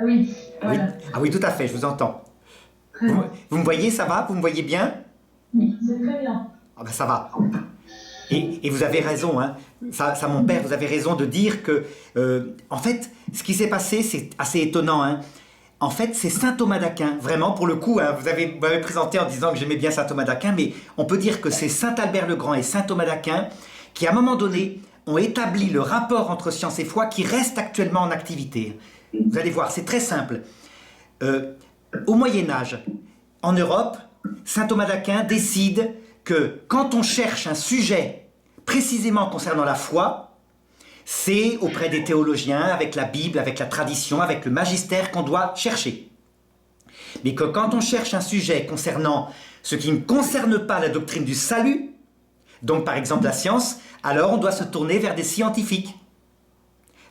Ah oui, Oui. voilà. Ah oui, tout à fait, je vous entends. Très bien. Vous me voyez, ça va? Vous me voyez bien? Oui, c'est très bien. Ah ben ça va. Et vous avez raison, hein. Ça, mon père, vous avez raison de dire que, en fait, ce qui s'est passé, c'est assez étonnant, hein. En fait, c'est saint Thomas d'Aquin, vraiment, pour le coup, hein, vous m'avez présenté en disant que j'aimais bien saint Thomas d'Aquin, mais on peut dire que c'est saint Albert le Grand et saint Thomas d'Aquin qui, à un moment donné, ont établi le rapport entre science et foi qui reste actuellement en activité. Vous allez voir, c'est très simple. Au Moyen-Âge, en Europe, saint Thomas d'Aquin décide que quand on cherche un sujet précisément concernant la foi, c'est auprès des théologiens, avec la Bible, avec la tradition, avec le magistère qu'on doit chercher. Mais que quand on cherche un sujet concernant ce qui ne concerne pas la doctrine du salut, donc par exemple la science, alors on doit se tourner vers des scientifiques.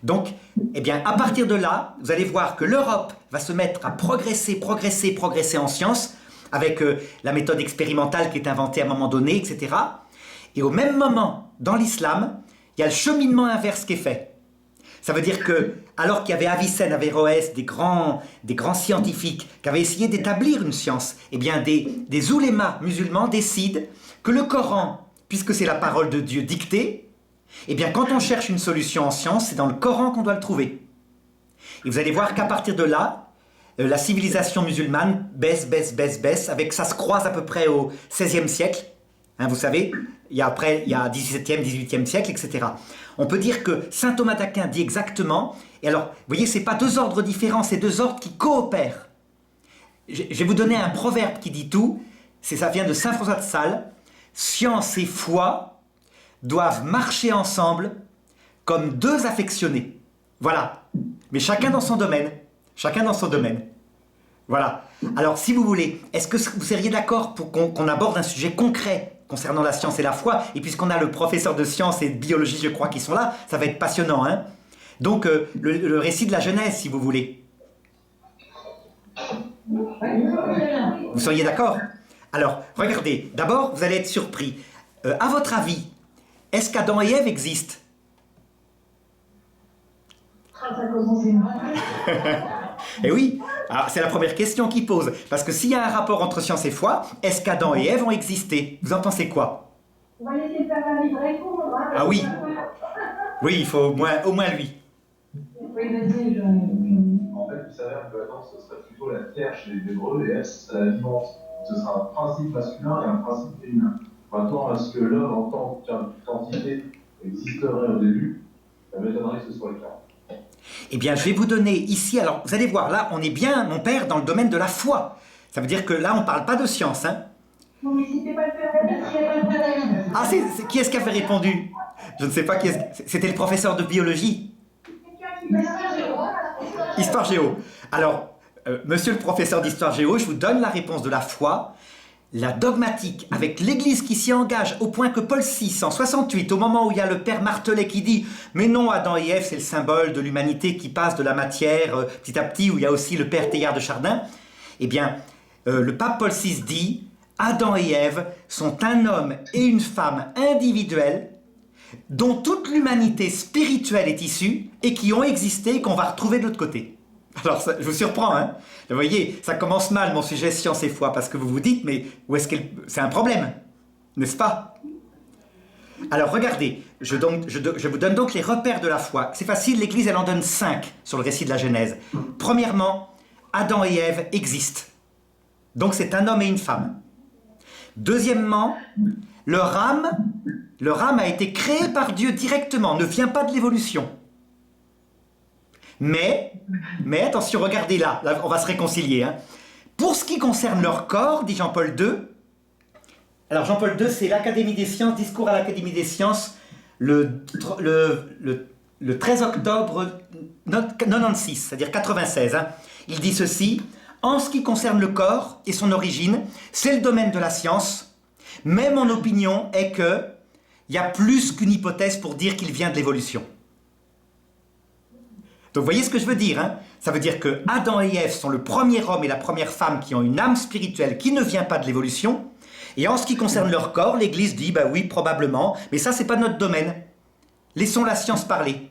Donc, eh bien, à partir de là, vous allez voir que l'Europe va se mettre à progresser en science, avec la méthode expérimentale qui est inventée à un moment donné, etc. Et au même moment, dans l'islam, il y a le cheminement inverse qui est fait. Ça veut dire que, alors qu'il y avait Avicenne, Averroès, des grands scientifiques qui avaient essayé d'établir une science, eh bien, des oulémas musulmans décident que le Coran, puisque c'est la parole de Dieu dictée, eh bien, quand on cherche une solution en science, c'est dans le Coran qu'on doit le trouver. Et vous allez voir qu'à partir de là, la civilisation musulmane baisse, avec ça se croise à peu près au XVIe siècle. Hein, vous savez, il y a XVIIe, XVIIIe siècle, etc. On peut dire que saint Thomas d'Aquin dit exactement, et alors, vous voyez, ce n'est pas deux ordres différents, c'est deux ordres qui coopèrent. Je vais vous donner un proverbe qui dit tout, ça vient de saint François de Sales, science et foi doivent marcher ensemble comme deux affectionnés. Voilà. Mais chacun dans son domaine. Chacun dans son domaine. Voilà. Alors, si vous voulez, est-ce que vous seriez d'accord pour qu'on aborde un sujet concret concernant la science et la foi? Et puisqu'on a le professeur de sciences et de biologie, je crois, qui sont là, ça va être passionnant, hein. Donc, le récit de la Genèse, si vous voulez. Vous seriez d'accord? Alors, regardez. D'abord, vous allez être surpris. À votre avis, est-ce qu'Adam et Ève existent? Ah, ça commence mal. Eh oui, c'est la première question qu'il pose. Parce que s'il y a un rapport entre science et foi, est-ce qu'Adam et Ève ont existé? Vous en pensez quoi? On va laisser faire la vie répondre. Hein, Ah oui. Oui, il faut au moins lui. Oui, vas-y, En fait, il s'avère que Adam, ce serait plutôt la terre chez les Hébreux et Ève, ce serait la vivance. Ce sera un principe masculin et un principe féminin. Maintenant, est-ce que l'homme, en tant qu'entité, existerait au début? Ça m'étonnerait que ce soit le cas. Eh bien, je vais vous donner ici, alors vous allez voir, là, on est bien, mon père, dans le domaine de la foi. Ça veut dire que là, on ne parle pas de science, hein. Non, mais c'était pas le faire. Ah, qui est-ce qui avait répondu? Je ne sais pas qui est-ce. C'était le professeur de biologie. Histoire géo. Alors, monsieur le professeur d'histoire géo, je vous donne la réponse de la foi. La dogmatique, avec l'Église qui s'y engage au point que Paul VI, en 68, au moment où il y a le père Martelet qui dit « Mais non, Adam et Ève, c'est le symbole de l'humanité qui passe de la matière petit à petit », où il y a aussi le père Teilhard de Chardin, eh bien, le pape Paul VI dit « Adam et Ève sont un homme et une femme individuels dont toute l'humanité spirituelle est issue et qui ont existé et qu'on va retrouver de l'autre côté. » Alors, ça, je vous surprends, hein. Vous voyez, ça commence mal, mon sujet science et foi, parce que vous vous dites, mais où est-ce qu'elle... C'est un problème, n'est-ce pas? Alors, regardez, je vous donne donc les repères de la foi. C'est facile, l'Église, elle en donne 5 sur le récit de la Genèse. Premièrement, Adam et Ève existent. Donc, c'est un homme et une femme. Deuxièmement, leur âme a été créée par Dieu directement, ne vient pas de l'évolution. Mais attention, regardez là, on va se réconcilier. Hein. Pour ce qui concerne leur corps, dit Jean-Paul II, alors Jean-Paul II, c'est l'Académie des sciences, discours à l'Académie des sciences, le 13 octobre 96, c'est-à-dire 96. Hein. Il dit ceci, en ce qui concerne le corps et son origine, c'est le domaine de la science, mais mon opinion est que il y a plus qu'une hypothèse pour dire qu'il vient de l'évolution. Donc vous voyez ce que je veux dire, hein? Ça veut dire que Adam et Ève sont le premier homme et la première femme qui ont une âme spirituelle qui ne vient pas de l'évolution. Et en ce qui concerne leur corps, l'Église dit, bah oui, probablement, mais ça, c'est pas notre domaine. Laissons la science parler.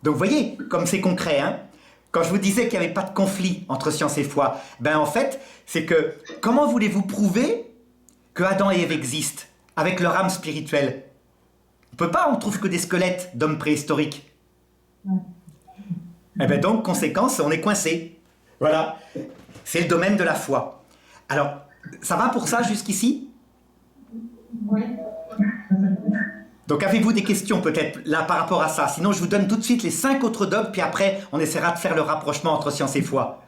Donc vous voyez, comme c'est concret, hein? Quand je vous disais qu'il n'y avait pas de conflit entre science et foi, ben en fait, c'est que comment voulez-vous prouver que Adam et Ève existent avec leur âme spirituelle? On peut pas, on trouve que des squelettes d'hommes préhistoriques. Et ben donc, conséquence, on est coincé. Voilà, c'est le domaine de la foi. Alors, ça va pour ça jusqu'ici? Oui. Donc avez-vous des questions peut-être là par rapport à ça? Sinon je vous donne tout de suite les 5 autres dogmes, puis après on essaiera de faire le rapprochement entre science et foi.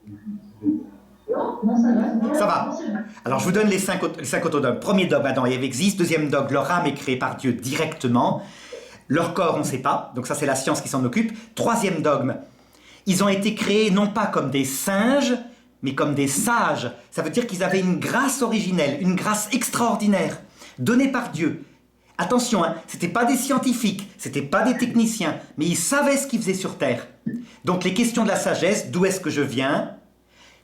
Non, ça va. Ça va. Non, c'est bon. Alors je vous donne les 5 autres dogmes. Premier dogme, Adam et Ève existent. Deuxième dogme, leur âme est créée par Dieu directement. Leur corps, on ne sait pas. Donc ça c'est la science qui s'en occupe. Troisième dogme, ils ont été créés non pas comme des singes, mais comme des sages. Ça veut dire qu'ils avaient une grâce originelle, une grâce extraordinaire, donnée par Dieu. Attention, hein, c'était pas des scientifiques, c'était pas des techniciens, mais ils savaient ce qu'ils faisaient sur Terre. Donc les questions de la sagesse, d'où est-ce que je viens?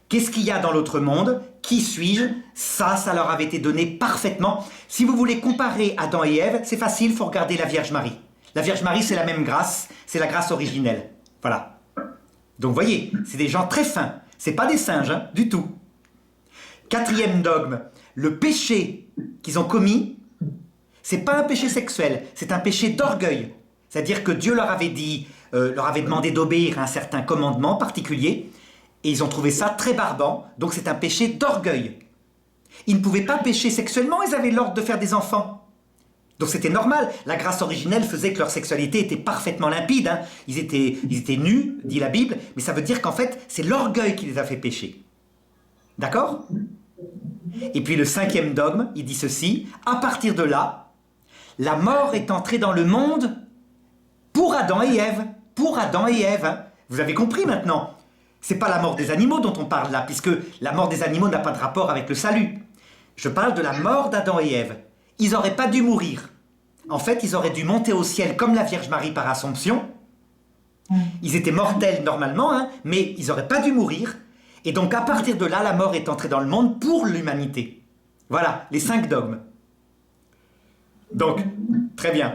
Qu'est-ce qu'il y a dans l'autre monde? Qui suis-je? Ça leur avait été donné parfaitement. Si vous voulez comparer Adam et Ève, c'est facile, il faut regarder la Vierge Marie. La Vierge Marie, c'est la même grâce, c'est la grâce originelle. Voilà. Donc vous voyez, c'est des gens très fins. C'est pas des singes, hein, du tout. Quatrième dogme, le péché qu'ils ont commis, c'est pas un péché sexuel, c'est un péché d'orgueil. C'est-à-dire que Dieu leur avait dit, leur avait demandé d'obéir à un certain commandement particulier, et ils ont trouvé ça très barbant, donc c'est un péché d'orgueil. Ils ne pouvaient pas pécher sexuellement, ils avaient l'ordre de faire des enfants. Donc c'était normal, la grâce originelle faisait que leur sexualité était parfaitement limpide, hein. Ils étaient nus, dit la Bible, mais ça veut dire qu'en fait, c'est l'orgueil qui les a fait pécher. D'accord? Et puis le cinquième dogme, il dit ceci, à partir de là, la mort est entrée dans le monde pour Adam et Ève. Pour Adam et Ève. Hein. Vous avez compris maintenant? C'est pas la mort des animaux dont on parle là, puisque la mort des animaux n'a pas de rapport avec le salut. Je parle de la mort d'Adam et Ève. Ils n'auraient pas dû mourir. En fait, ils auraient dû monter au ciel comme la Vierge Marie par Assomption. Ils étaient mortels normalement, hein, mais ils n'auraient pas dû mourir. Et donc à partir de là, la mort est entrée dans le monde pour l'humanité. Voilà, les 5 dogmes. Donc, très bien.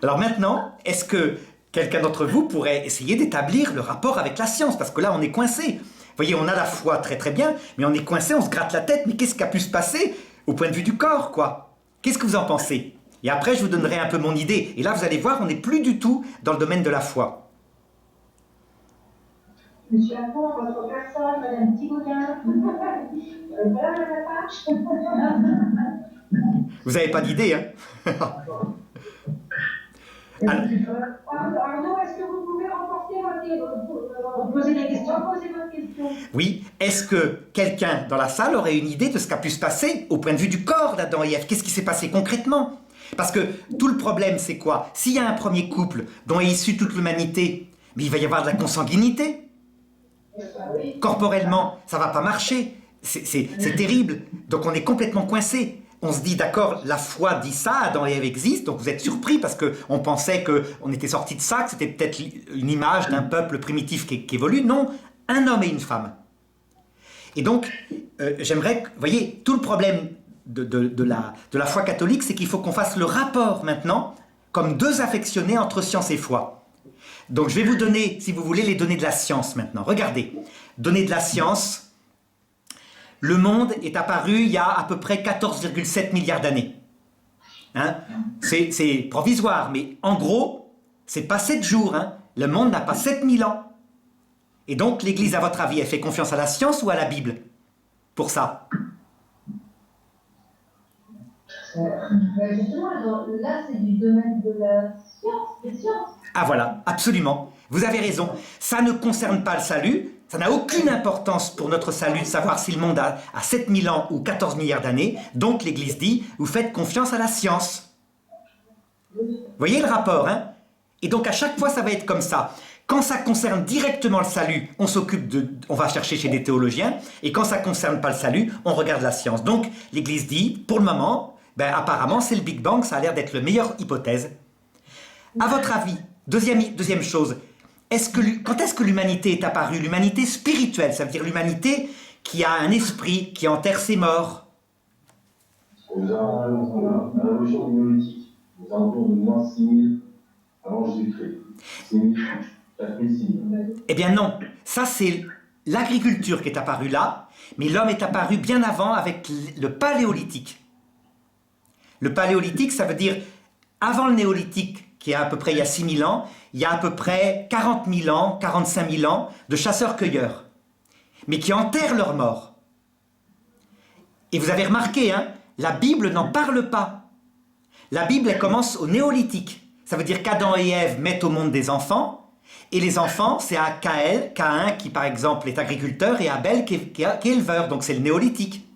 Alors maintenant, est-ce que quelqu'un d'entre vous pourrait essayer d'établir le rapport avec la science? Parce que là, on est coincé. Vous voyez, on a la foi très très bien, mais on est coincé, on se gratte la tête. Mais qu'est-ce qui a pu se passer au point de vue du corps, quoi? Qu'est-ce que vous en pensez? Et après, je vous donnerai un peu mon idée. Et là, vous allez voir, on n'est plus du tout dans le domaine de la foi. Monsieur Lafont, votre personne, Madame Thibaudin, voilà la page. Vous n'avez pas d'idée, hein? Arnaud, est-ce que vous pouvez poser la question? Poser votre question. Oui, est-ce que quelqu'un dans la salle aurait une idée de ce qui a pu se passer au point de vue du corps d'Adam et Ève? Qu'est-ce qui s'est passé concrètement? Parce que tout le problème, c'est quoi? S'il y a un premier couple dont est issue toute l'humanité, mais il va y avoir de la consanguinité. Corporellement, ça va pas marcher. C'est terrible. Donc on est complètement coincé. On se dit, d'accord, la foi dit ça, Adam et Ève existent, donc vous êtes surpris parce qu'on pensait qu'on était sorti de ça, que c'était peut-être une image d'un peuple primitif qui évolue. Non, un homme et une femme. Et donc, j'aimerais, vous voyez, tout le problème de la foi catholique, c'est qu'il faut qu'on fasse le rapport maintenant, comme 2 affectionnés entre science et foi. Donc je vais vous donner, si vous voulez, les données de la science maintenant. Regardez, données de la science. Le monde est apparu il y a à peu près 14,7 milliards d'années. Hein? C'est provisoire, mais en gros, c'est pas 7 jours. Hein? Le monde n'a pas 7000 ans. Et donc, l'Église, à votre avis, elle fait confiance à la science ou à la Bible pour ça? Justement, là, c'est du domaine de la science, des sciences. Ah voilà, absolument. Vous avez raison. Ça ne concerne pas le salut. Ça n'a aucune importance pour notre salut de savoir si le monde a 7000 ans ou 14 milliards d'années. Donc l'Église dit, vous faites confiance à la science. Vous voyez le rapport, hein? Et donc à chaque fois, ça va être comme ça. Quand ça concerne directement le salut, on va chercher chez des théologiens. Et quand ça ne concerne pas le salut, on regarde la science. Donc l'Église dit, pour le moment, apparemment, c'est le Big Bang, ça a l'air d'être la meilleure hypothèse. À votre avis, deuxième chose, quand est-ce que l'humanité est apparue? L'humanité spirituelle, ça veut dire l'humanité qui a un esprit, qui enterre ses morts. Aux alentours de la révolution néolithique, aux alentours de moins 6000 avant Jésus-Christ. 6000. 4006. Eh bien non, ça c'est l'agriculture qui est apparue là, mais l'homme est apparu bien avant avec le paléolithique. Le paléolithique, ça veut dire avant le néolithique, qui est à peu près il y a 6000 ans, il y a à peu près 40 000 ans, 45 000 ans de chasseurs-cueilleurs, mais qui enterrent leurs morts. Et vous avez remarqué, hein, la Bible n'en parle pas. La Bible, elle commence au néolithique. Ça veut dire qu'Adam et Ève mettent au monde des enfants, et les enfants, c'est à Caïn qui par exemple est agriculteur, et Abel qui est éleveur, donc c'est le néolithique.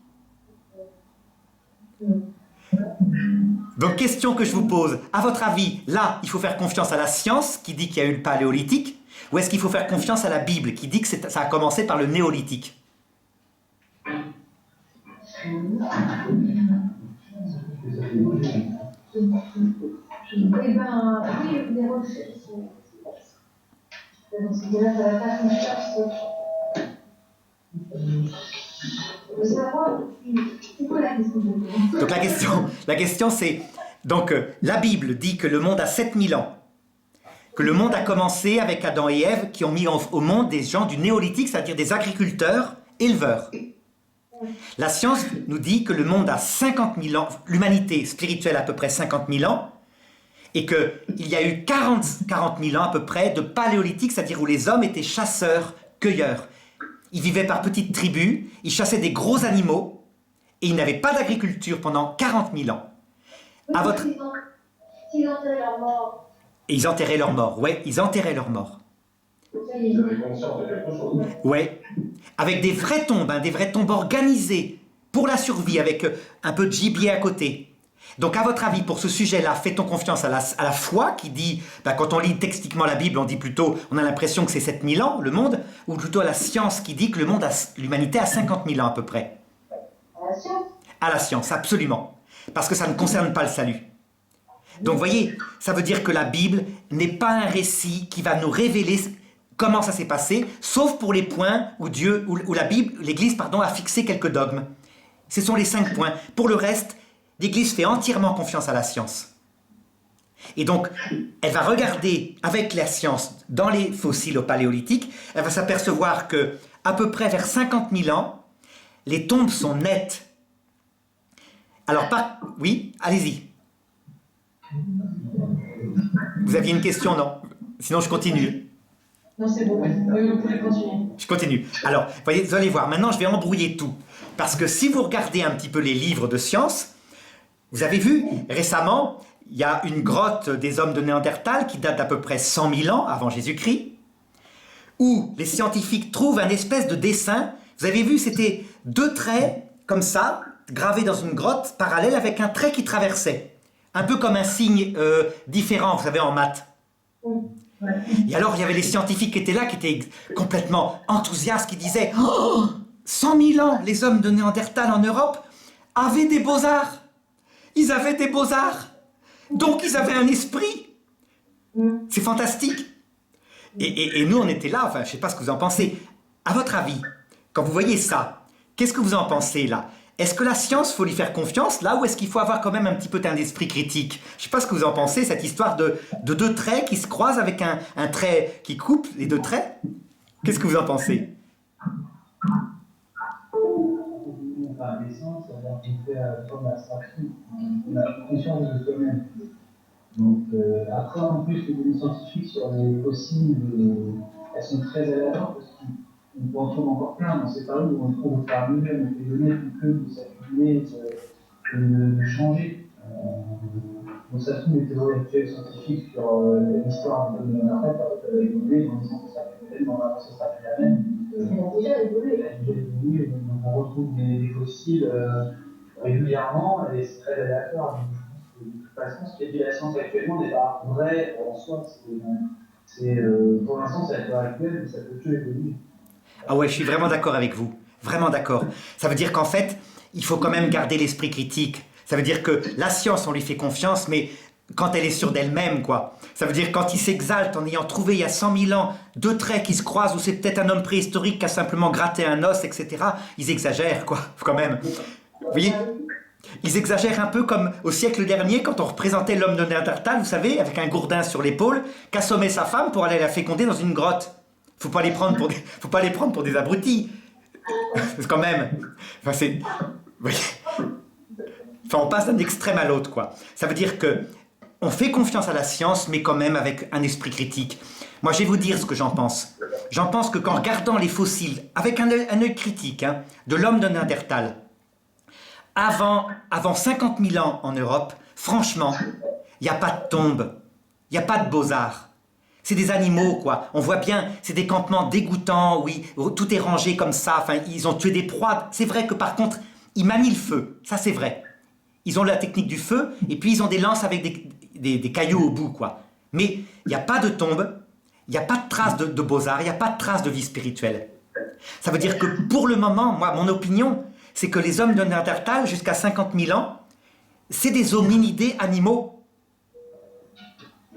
Donc question que je vous pose, à votre avis, là, il faut faire confiance à la science qui dit qu'il y a eu le paléolithique, ou est-ce qu'il faut faire confiance à la Bible qui dit que ça a commencé par le néolithique? Eh ben, oui, les recherches. Dans ce cas-là, ça va faire confiance. De savoir, c'est quoi la question? Donc la question c'est, donc la Bible dit que le monde a 7000 ans, que le monde a commencé avec Adam et Ève qui ont mis au monde des gens du néolithique, c'est-à-dire des agriculteurs, éleveurs. La science nous dit que le monde a 50 000 ans, l'humanité spirituelle a à peu près 50 000 ans, et qu'il y a eu 40 000 ans à peu près de paléolithique, c'est-à-dire où les hommes étaient chasseurs, cueilleurs. Ils vivaient par petites tribus, ils chassaient des gros animaux, et ils n'avaient pas d'agriculture pendant 40 000 ans. À votre... S'ils enterraient leur mort. Et ils enterraient leurs morts, ouais, ils enterraient leurs morts. Ils avaient conscience de quelque chose. Ouais, avec des vraies tombes organisées pour la survie, avec un peu de gibier à côté. Donc à votre avis, pour ce sujet-là, fait-on confiance à la foi qui dit, quand on lit textiquement la Bible, on dit plutôt, on a l'impression que c'est 7000 ans, le monde, ou plutôt à la science qui dit que l'humanité a 50 000 ans à peu près? À la science. À la science, absolument. Parce que ça ne concerne pas le salut. Donc vous voyez, ça veut dire que la Bible n'est pas un récit qui va nous révéler comment ça s'est passé, sauf pour les points où l'Église a fixé quelques dogmes. Ce sont les 5 points. Pour le reste, l'Église fait entièrement confiance à la science. Et donc, elle va regarder avec la science dans les fossiles au paléolithique, elle va s'apercevoir que à peu près vers 50 000 ans, les tombes sont nettes. Alors, oui, allez-y. Vous aviez une question, non? Sinon, je continue. Non, c'est bon. Oui, vous pouvez continuer. Je continue. Alors, vous allez voir, maintenant, je vais embrouiller tout. Parce que si vous regardez un petit peu les livres de science, vous avez vu, récemment, il y a une grotte des hommes de Néandertal qui date d'à peu près 100 000 ans avant Jésus-Christ, où les scientifiques trouvent un espèce de dessin. Vous avez vu, c'était 2 traits, comme ça, gravés dans une grotte, parallèle avec un trait qui traversait. Un peu comme un signe différent, vous savez, en maths. Et alors, il y avait les scientifiques qui étaient là, qui étaient complètement enthousiastes, qui disaient « Oh, 100 000 ans, les hommes de Néandertal en Europe avaient des beaux-arts. Ils avaient des beaux-arts. Donc, ils avaient un esprit. C'est fantastique. » Et nous, on était là, enfin, je ne sais pas ce que vous en pensez. À votre avis, quand vous voyez ça, qu'est-ce que vous en pensez, là? Est-ce que la science, il faut lui faire confiance, là, ou est-ce qu'il faut avoir quand même un petit peu d'esprit critique? Je ne sais pas ce que vous en pensez, cette histoire de 2 traits qui se croisent avec un trait qui coupe les 2 traits. Qu'est-ce que vous en pensez? Par l'essence, on fait une forme d'abstraction. On a conscience de soi-même. Donc, après, en plus, les données scientifiques sur les fossiles, elles sont très aléatoires parce qu'on en trouve encore plein. On ne sait pas où on trouve parmi eux, les données font que de s'accumuler, de changer. Donc, ça se trouve, les théories actuelles scientifiques sur l'histoire de l'Internet peuvent évoluer en disant que ça peut-être dans l'avance, ça sera plus la même. Elle a déjà évolué. Donc on retrouve des fossiles régulièrement et c'est très aléatoire. De toute façon, ce qui est dit à la science actuellement n'est pas vrai en soi. Pour l'instant, c'est la théorie actuelle, mais ça peut toujours évoluer. Ah ouais, je suis vraiment d'accord avec vous. Vraiment d'accord. Ça veut dire qu'en fait, il faut quand même garder l'esprit critique. Ça veut dire que la science, on lui fait confiance, mais quand elle est sûre d'elle-même, quoi. Ça veut dire quand il s'exalte en ayant trouvé il y a 100 000 ans 2 traits qui se croisent, ou c'est peut-être un homme préhistorique qui a simplement gratté un os, etc. Ils exagèrent, quoi, quand même. Vous voyez? Ils exagèrent un peu comme au siècle dernier, quand on représentait l'homme de Néandertal, vous savez, avec un gourdin sur l'épaule, qu'assommait sa femme pour aller la féconder dans une grotte. Faut pas les prendre pour des abrutis. Quand même. Enfin, c'est... vous voyez. Enfin, on passe d'un extrême à l'autre, quoi. Ça veut dire que on fait confiance à la science, mais quand même avec un esprit critique. Moi, je vais vous dire ce que j'en pense. J'en pense que qu'en regardant les fossiles, avec un œil critique, hein, de l'homme de Néandertal, avant 50 000 ans en Europe, franchement, il n'y a pas de tombe, il n'y a pas de beaux-arts. C'est des animaux, quoi. On voit bien, c'est des campements dégoûtants, oui, tout est rangé comme ça, enfin, ils ont tué des proies. C'est vrai que par contre, ils manient le feu, ça c'est vrai. Ils ont la technique du feu, et puis ils ont des lances avec des cailloux au bout, quoi. Mais il n'y a pas de tombe, il n'y a pas de traces de beaux-arts, il n'y a pas de traces de vie spirituelle. Ça veut dire que pour le moment, moi, mon opinion, c'est que les hommes de Néandertal, jusqu'à 50 000 ans, c'est des hominidés animaux.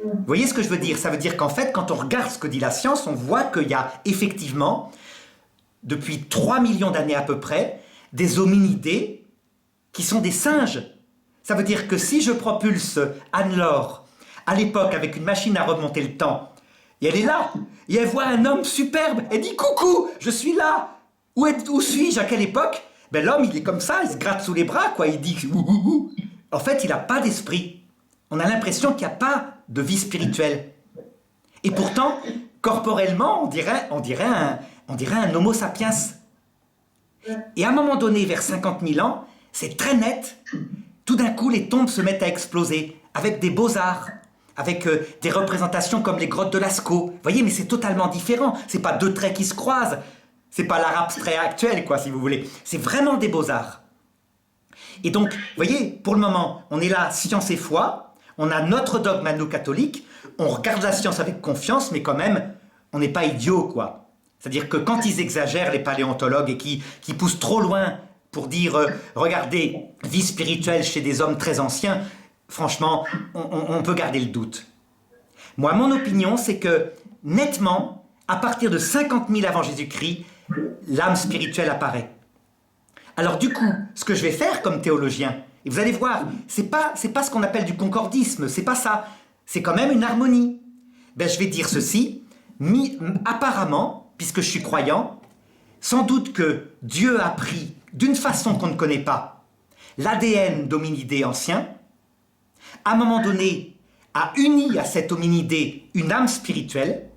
Vous voyez ce que je veux dire? Ça veut dire qu'en fait, quand on regarde ce que dit la science, on voit qu'il y a effectivement, depuis 3 millions d'années à peu près, des hominidés qui sont des singes. Ça veut dire que si je propulse Anne-Laure à l'époque avec une machine à remonter le temps, et elle est là, et elle voit un homme superbe, elle dit « Coucou, je suis là !» Où suis-je? À quelle époque? Ben, l'homme, il est comme ça, il se gratte sous les bras, quoi, il dit « Ouh, ouh, ouh !» En fait, il n'a pas d'esprit. On a l'impression qu'il n'y a pas de vie spirituelle. Et pourtant, corporellement, on dirait un homo sapiens. Et à un moment donné, vers 50 000 ans, c'est très net. Tout d'un coup, les tombes se mettent à exploser, avec des beaux-arts, avec des représentations comme les grottes de Lascaux. Vous voyez, mais c'est totalement différent. C'est pas deux traits qui se croisent. C'est pas l'art abstrait actuel, quoi, si vous voulez. C'est vraiment des beaux-arts. Et donc, vous voyez, pour le moment, on est là, science et foi. On a notre dogme à nous catholiques. On regarde la science avec confiance, mais quand même, on n'est pas idiot, quoi. C'est-à-dire que quand ils exagèrent, les paléontologues, et qui poussent trop loin pour dire regardez, vie spirituelle chez des hommes très anciens, franchement, on peut garder le doute. Moi, mon opinion, c'est que, nettement, à partir de 50 000 avant Jésus-Christ, l'âme spirituelle apparaît. Alors du coup, ce que je vais faire comme théologien, et vous allez voir, c'est pas ce qu'on appelle du concordisme, c'est pas ça, c'est quand même une harmonie. Ben, je vais dire ceci, apparemment, puisque je suis croyant, sans doute que Dieu a pris, d'une façon qu'on ne connaît pas, l'ADN d'hominidés anciens, à un moment donné, a uni à cet hominidé une âme spirituelle,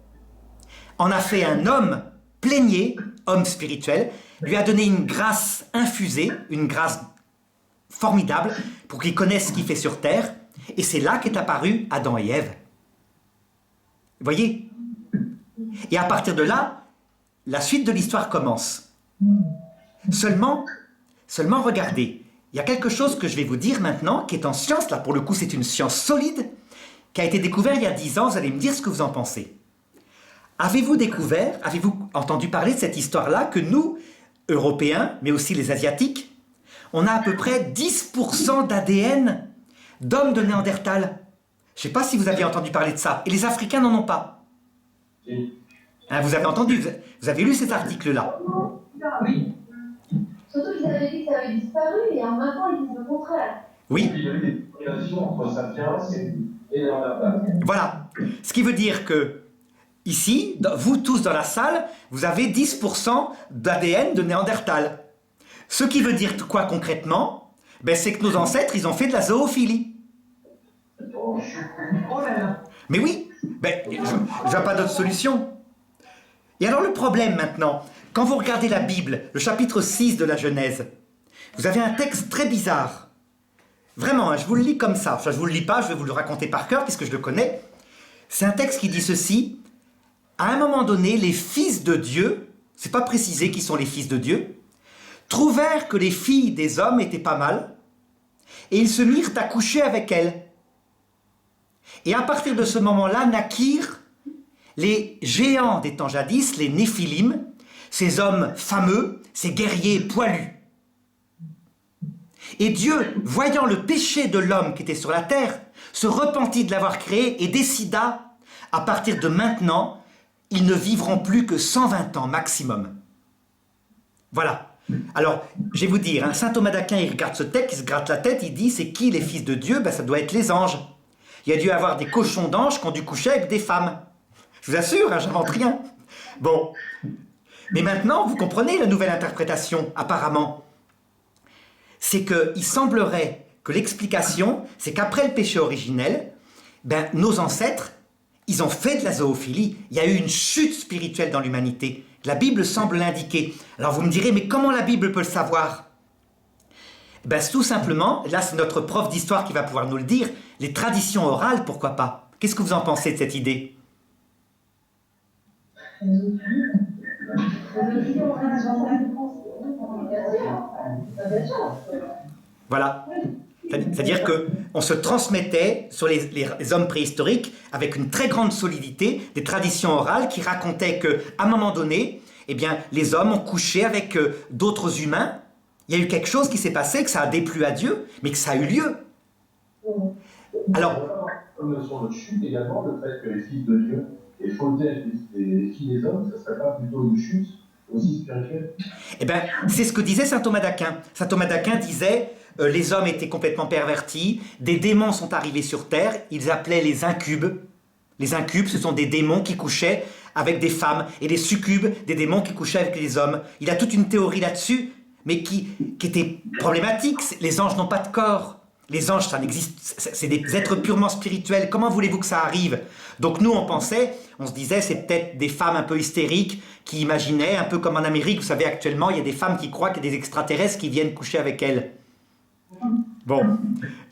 en a fait un homme plénier, homme spirituel, lui a donné une grâce infusée, une grâce formidable, pour qu'il connaisse ce qu'il fait sur terre, et c'est là qu'est apparu Adam et Ève. Vous voyez? Et à partir de là, la suite de l'histoire commence. Seulement, regardez, il y a quelque chose que je vais vous dire maintenant, qui est en science, là pour le coup c'est une science solide, qui a été découvert il y a 10 ans, vous allez me dire ce que vous en pensez. Avez-vous entendu parler de cette histoire-là, que nous, Européens, mais aussi les Asiatiques, on a à peu près 10% d'ADN d'hommes de Néandertal? Je ne sais pas si vous avez entendu parler de ça, et les Africains n'en ont pas. Hein, vous avez entendu, vous avez lu cet article-là? Oui. Surtout qu'ils avaient dit que ça avait disparu et en même temps ils disent le contraire. Oui. Il y a eu des corrélations entre Sapiens et Néandertal. Voilà. Ce qui veut dire que, ici, vous tous dans la salle, vous avez 10% d'ADN de Néandertal. Ce qui veut dire quoi concrètement? Ben, c'est que nos ancêtres, ils ont fait de la zoophilie. Oh là là. Mais oui, ben, je n'ai pas d'autre solution. Et alors le problème maintenant, quand vous regardez la Bible, le chapitre 6 de la Genèse, vous avez un texte très bizarre. Vraiment, hein, je vous le lis comme ça. Enfin, je ne vous le lis pas, je vais vous le raconter par cœur puisque je le connais. C'est un texte qui dit ceci. À un moment donné, les fils de Dieu, c'est pas précisé qui sont les fils de Dieu, trouvèrent que les filles des hommes étaient pas mal et ils se mirent à coucher avec elles. Et à partir de ce moment-là, naquirent les géants des temps jadis, les Néphilim, ces hommes fameux, ces guerriers poilus. Et Dieu, voyant le péché de l'homme qui était sur la terre, se repentit de l'avoir créé et décida, à partir de maintenant, ils ne vivront plus que 120 ans maximum. Voilà. Alors, je vais vous dire, hein, saint Thomas d'Aquin, il regarde ce texte, il se gratte la tête, il dit, c'est qui les fils de Dieu? Ben, ça doit être les anges. Il y a dû avoir des cochons d'anges qui ont dû coucher avec des femmes. Je vous assure, hein, j'invente rien. Bon. Mais maintenant, vous comprenez la nouvelle interprétation, apparemment. C'est qu'il semblerait que l'explication, c'est qu'après le péché originel, ben, nos ancêtres, ils ont fait de la zoophilie. Il y a eu une chute spirituelle dans l'humanité. La Bible semble l'indiquer. Alors vous me direz, mais comment la Bible peut le savoir? Ben, tout simplement, là c'est notre prof d'histoire qui va pouvoir nous le dire, les traditions orales, pourquoi pas? Qu'est-ce que vous en pensez de cette idée? Voilà. C'est-à-dire qu'on se transmettait sur les hommes préhistoriques avec une très grande solidité des traditions orales qui racontaient qu'à un moment donné, eh bien, les hommes ont couché avec d'autres humains. Il y a eu quelque chose qui s'est passé, que ça a déplu à Dieu, mais que ça a eu lieu. Alors, comme notion de chute également, le fait que les fils de Dieu aient fauté avec les filles des hommes, ça ne serait pas plutôt une chute aussi spirituelle? eh bien, c'est ce que disait saint Thomas d'Aquin. Saint Thomas d'Aquin disait les hommes étaient complètement pervertis, des démons sont arrivés sur terre, ils appelaient les incubes. Les incubes, ce sont des démons qui couchaient avec des femmes, et les succubes, des démons qui couchaient avec les hommes. Il a toute une théorie là-dessus, mais qui était problématique. Les anges n'ont pas de corps. Les anges, ça n'existe, c'est des êtres purement spirituels. Comment voulez-vous que ça arrive? Donc nous, on se disait, c'est peut-être des femmes un peu hystériques qui imaginaient, un peu comme en Amérique, vous savez, actuellement, il y a des femmes qui croient qu'il y a des extraterrestres qui viennent coucher avec elles. Bon,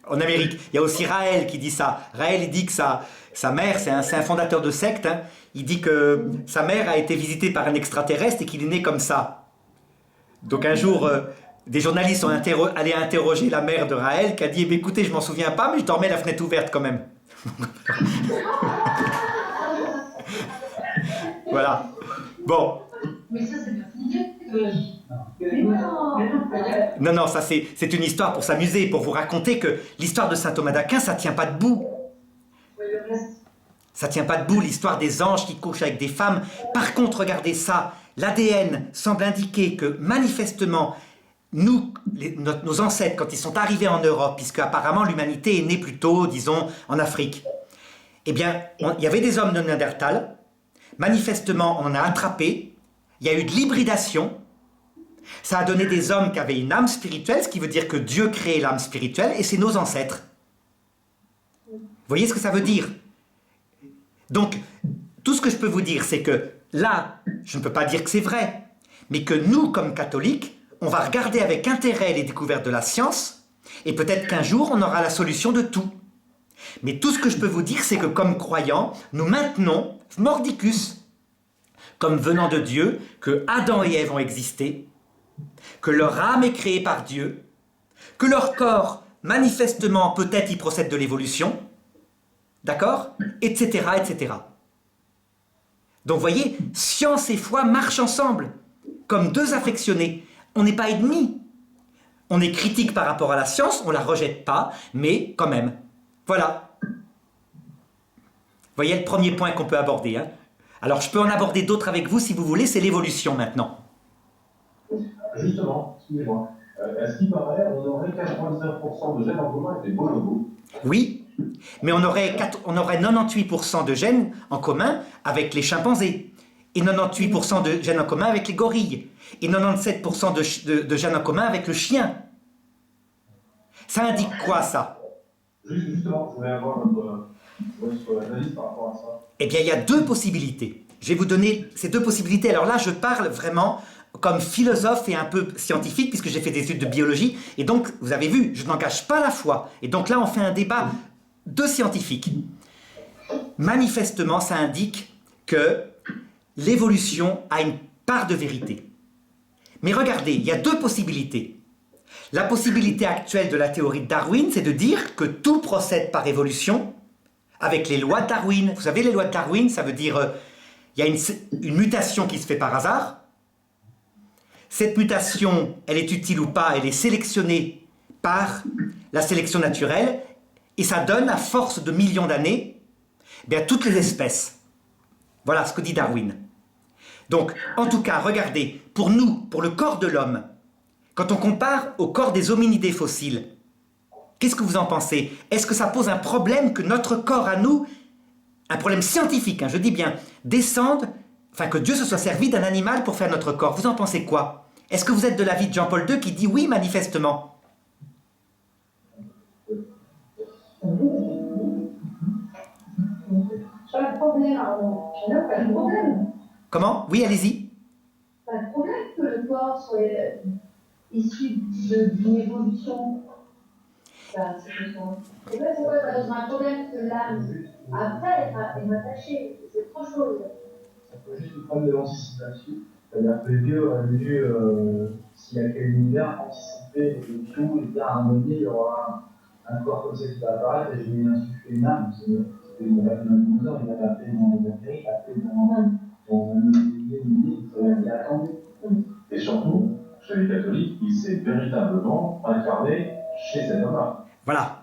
en Amérique, il y a aussi Raël qui dit ça. Raël, il dit que sa mère, c'est un fondateur de secte, hein. Il dit que sa mère a été visitée par un extraterrestre et qu'il est né comme ça. Donc un jour, des journalistes sont allés interroger la mère de Raël qui a dit « Écoutez, je m'en souviens pas, mais je dormais la fenêtre ouverte quand même. » Voilà. Bon. Mais ça, c'est pas idée. Non, ça c'est une histoire pour s'amuser, pour vous raconter que l'histoire de saint Thomas d'Aquin, ça tient pas debout. Ça tient pas debout, l'histoire des anges qui couchent avec des femmes. Par contre, regardez ça, l'ADN semble indiquer que manifestement, nos ancêtres, quand ils sont arrivés en Europe, puisque apparemment l'humanité est née plutôt, disons, en Afrique, eh bien, il y avait des hommes de Néandertal, manifestement, on en a attrapé, il y a eu de l'hybridation, ça a donné des hommes qui avaient une âme spirituelle, ce qui veut dire que Dieu crée l'âme spirituelle, et c'est nos ancêtres. Vous voyez ce que ça veut dire? Donc, tout ce que je peux vous dire, c'est que là, je ne peux pas dire que c'est vrai, mais que nous, comme catholiques, on va regarder avec intérêt les découvertes de la science, et peut-être qu'un jour, on aura la solution de tout. Mais tout ce que je peux vous dire, c'est que comme croyants, nous maintenons mordicus, comme venant de Dieu, que Adam et Ève ont existé, que leur âme est créée par Dieu, que leur corps, manifestement, peut-être y procède de l'évolution, d'accord, etc., etc. Donc, vous voyez, science et foi marchent ensemble, comme deux affectionnés. On n'est pas ennemis. On est critique par rapport à la science, on ne la rejette pas, mais quand même. Voilà. Vous voyez le premier point qu'on peut aborder. Hein. Alors, je peux en aborder d'autres avec vous si vous voulez, c'est l'évolution maintenant. Justement, excusez-moi. À ce qui paraît, on aurait 99% de gènes en commun avec les bonobos. Oui, mais on aurait 98% de gènes en commun avec les chimpanzés, et 98% de gènes en commun avec les gorilles, et 97% de gènes en commun avec le chien. Ça indique quoi, ça? Justement, je voulais avoir votre analyse par rapport à ça. Eh bien, il y a deux possibilités. Je vais vous donner ces deux possibilités. Alors là, je parle vraiment comme philosophe et un peu scientifique, puisque j'ai fait des études de biologie, et donc, vous avez vu, je n'engage pas la foi. Et donc là, on fait un débat de scientifiques. Manifestement, ça indique que l'évolution a une part de vérité. Mais regardez, il y a deux possibilités. La possibilité actuelle de la théorie de Darwin, c'est de dire que tout procède par évolution, avec les lois de Darwin. Vous savez, les lois de Darwin, ça veut dire il y a une mutation qui se fait par hasard. Cette mutation, elle est utile ou pas, elle est sélectionnée par la sélection naturelle, et ça donne, à force de millions d'années, bien, toutes les espèces. Voilà ce que dit Darwin. Donc, en tout cas, regardez, pour nous, pour le corps de l'homme, quand on compare au corps des hominidés fossiles, qu'est-ce que vous en pensez? Est-ce que ça pose un problème que notre corps à nous, un problème scientifique, hein, je dis bien, descende, enfin que Dieu se soit servi d'un animal pour faire notre corps? Vous en pensez quoi? Est-ce que vous êtes de l'avis de Jean-Paul II qui dit oui, manifestement? Pas de problème, pas de problème. Comment? Oui, allez-y. Pas de problème que le corps soit issu d'une évolution. Ça, c'est quelque chose. Et là, c'est quoi? Ça pose un problème que l'âme, après, est rattachée. C'est autre chose. Ça peut juste le problème de l'anticipation. C'est-à-dire que Dieu aurait dû, s'il y a quel univers, anticiper l'évolution et dire à un moment donné, il y aura un corps comme ça qui va apparaître et je vais insuffler une âme. C'était mon dinosaure, il avait appelé mon Amérique, il a appelé il a attendu. Et surtout, chez les catholiques, il s'est véritablement incarné chez cet homme-là. Voilà.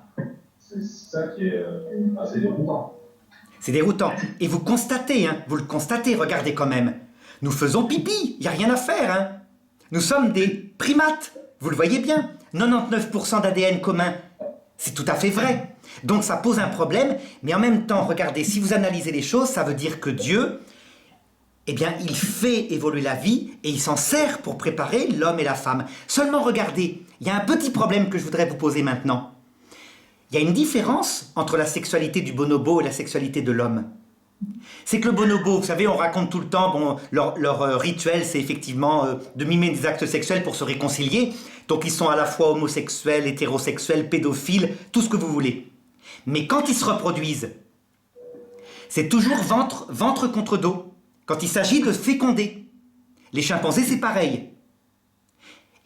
C'est ça qui est assez déroutant. C'est déroutant. Et vous constatez, hein, vous le constatez, regardez quand même. Nous faisons pipi, il n'y a rien à faire. Hein. Nous sommes des primates, vous le voyez bien. 99% d'ADN commun, c'est tout à fait vrai. Donc ça pose un problème, mais en même temps, regardez, si vous analysez les choses, ça veut dire que Dieu, eh bien, il fait évoluer la vie et il s'en sert pour préparer l'homme et la femme. Seulement, regardez, il y a un petit problème que je voudrais vous poser maintenant. Il y a une différence entre la sexualité du bonobo et la sexualité de l'homme. C'est que le bonobo, vous savez, on raconte tout le temps, bon, leur rituel, c'est effectivement de mimer des actes sexuels pour se réconcilier. Donc ils sont à la fois homosexuels, hétérosexuels, pédophiles, tout ce que vous voulez. Mais quand ils se reproduisent, c'est toujours ventre contre dos. Quand il s'agit de féconder. Les chimpanzés, c'est pareil.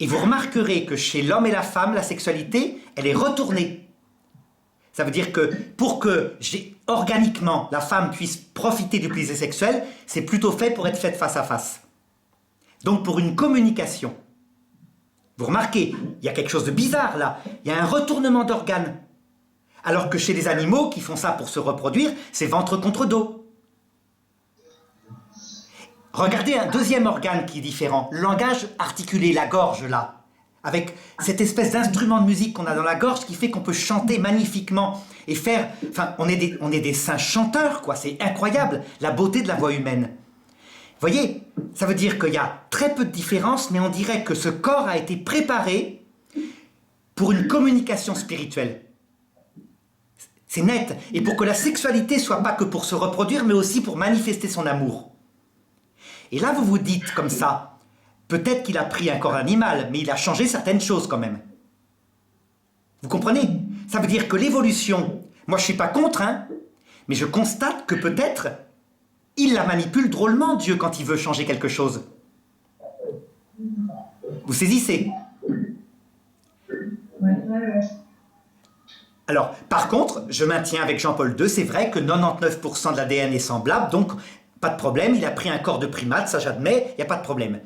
Et vous remarquerez que chez l'homme et la femme, la sexualité, elle est retournée. Ça veut dire que pour que organiquement la femme puisse profiter du plaisir sexuel, c'est plutôt fait pour être faite face à face. Donc pour une communication. Vous remarquez, il y a quelque chose de bizarre là. Il y a un retournement d'organes. Alors que chez les animaux qui font ça pour se reproduire, c'est ventre contre dos. Regardez un deuxième organe qui est différent, le langage articulé, la gorge là, avec cette espèce d'instrument de musique qu'on a dans la gorge qui fait qu'on peut chanter magnifiquement et faire... Enfin, on est des saints chanteurs, quoi, c'est incroyable, la beauté de la voix humaine. Vous voyez, ça veut dire qu'il y a très peu de différence, mais on dirait que ce corps a été préparé pour une communication spirituelle. C'est net, et pour que la sexualité soit pas que pour se reproduire, mais aussi pour manifester son amour. Et là, vous vous dites comme ça, peut-être qu'il a pris un corps animal, mais il a changé certaines choses quand même. Vous comprenez? Ça veut dire que l'évolution, moi je ne suis pas contre, hein, mais je constate que peut-être il la manipule drôlement, Dieu, quand il veut changer quelque chose. Vous saisissez? Alors, par contre, je maintiens avec Jean-Paul II, c'est vrai que 99% de l'ADN est semblable, donc pas de problème, il a pris un corps de primate, ça j'admets, il n'y a pas de problème.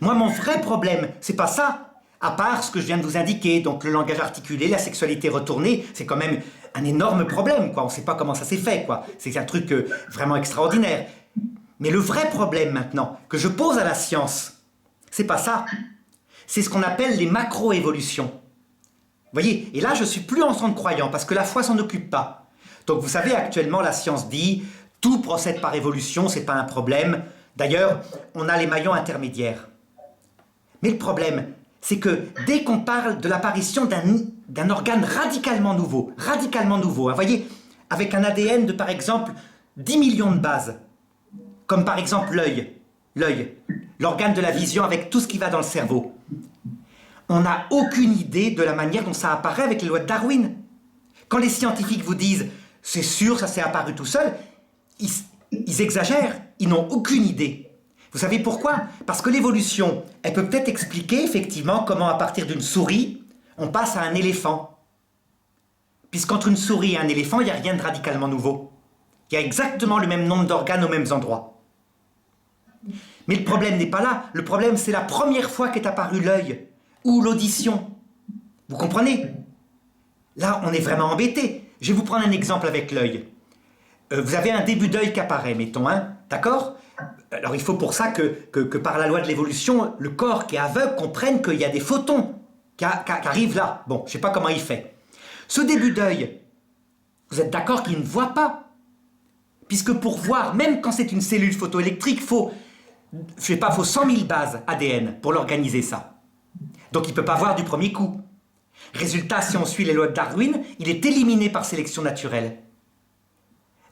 Moi, mon vrai problème, c'est pas ça, à part ce que je viens de vous indiquer, donc le langage articulé, la sexualité retournée, c'est quand même un énorme problème, quoi. On ne sait pas comment ça s'est fait, quoi. C'est un truc vraiment extraordinaire. Mais le vrai problème maintenant, que je pose à la science, c'est pas ça. C'est ce qu'on appelle les macro-évolutions. Vous voyez, et là je suis plus en train de croyant, parce que la foi s'en occupe pas. Donc vous savez, actuellement la science dit... Tout procède par évolution, c'est pas un problème. D'ailleurs, on a les maillons intermédiaires. Mais le problème, c'est que dès qu'on parle de l'apparition d'un organe radicalement nouveau, vous voyez, avec un ADN de par exemple 10 millions de bases, comme par exemple l'œil, l'organe de la vision avec tout ce qui va dans le cerveau, on n'a aucune idée de la manière dont ça apparaît avec les lois de Darwin. Quand les scientifiques vous disent « c'est sûr, ça s'est apparu tout seul », ils exagèrent, ils n'ont aucune idée. Vous savez pourquoi? Parce que l'évolution, elle peut peut-être expliquer effectivement comment à partir d'une souris, on passe à un éléphant. Puisqu'entre une souris et un éléphant, il n'y a rien de radicalement nouveau. Il y a exactement le même nombre d'organes aux mêmes endroits. Mais le problème n'est pas là. Le problème, c'est la première fois qu'est apparu l'œil ou l'audition. Vous comprenez? Là, on est vraiment embêté. Je vais vous prendre un exemple avec l'œil. Vous avez un début d'œil qui apparaît, mettons, hein, d'accord? Alors il faut pour ça que par la loi de l'évolution, le corps qui est aveugle comprenne qu'il y a des photons qui arrivent là. Bon, je ne sais pas comment il fait. Ce début d'œil, vous êtes d'accord qu'il ne voit pas? Puisque pour voir, même quand c'est une cellule photoélectrique, faut 100 000 bases ADN pour l'organiser ça. Donc il ne peut pas voir du premier coup. Résultat, si on suit les lois de Darwin, il est éliminé par sélection naturelle.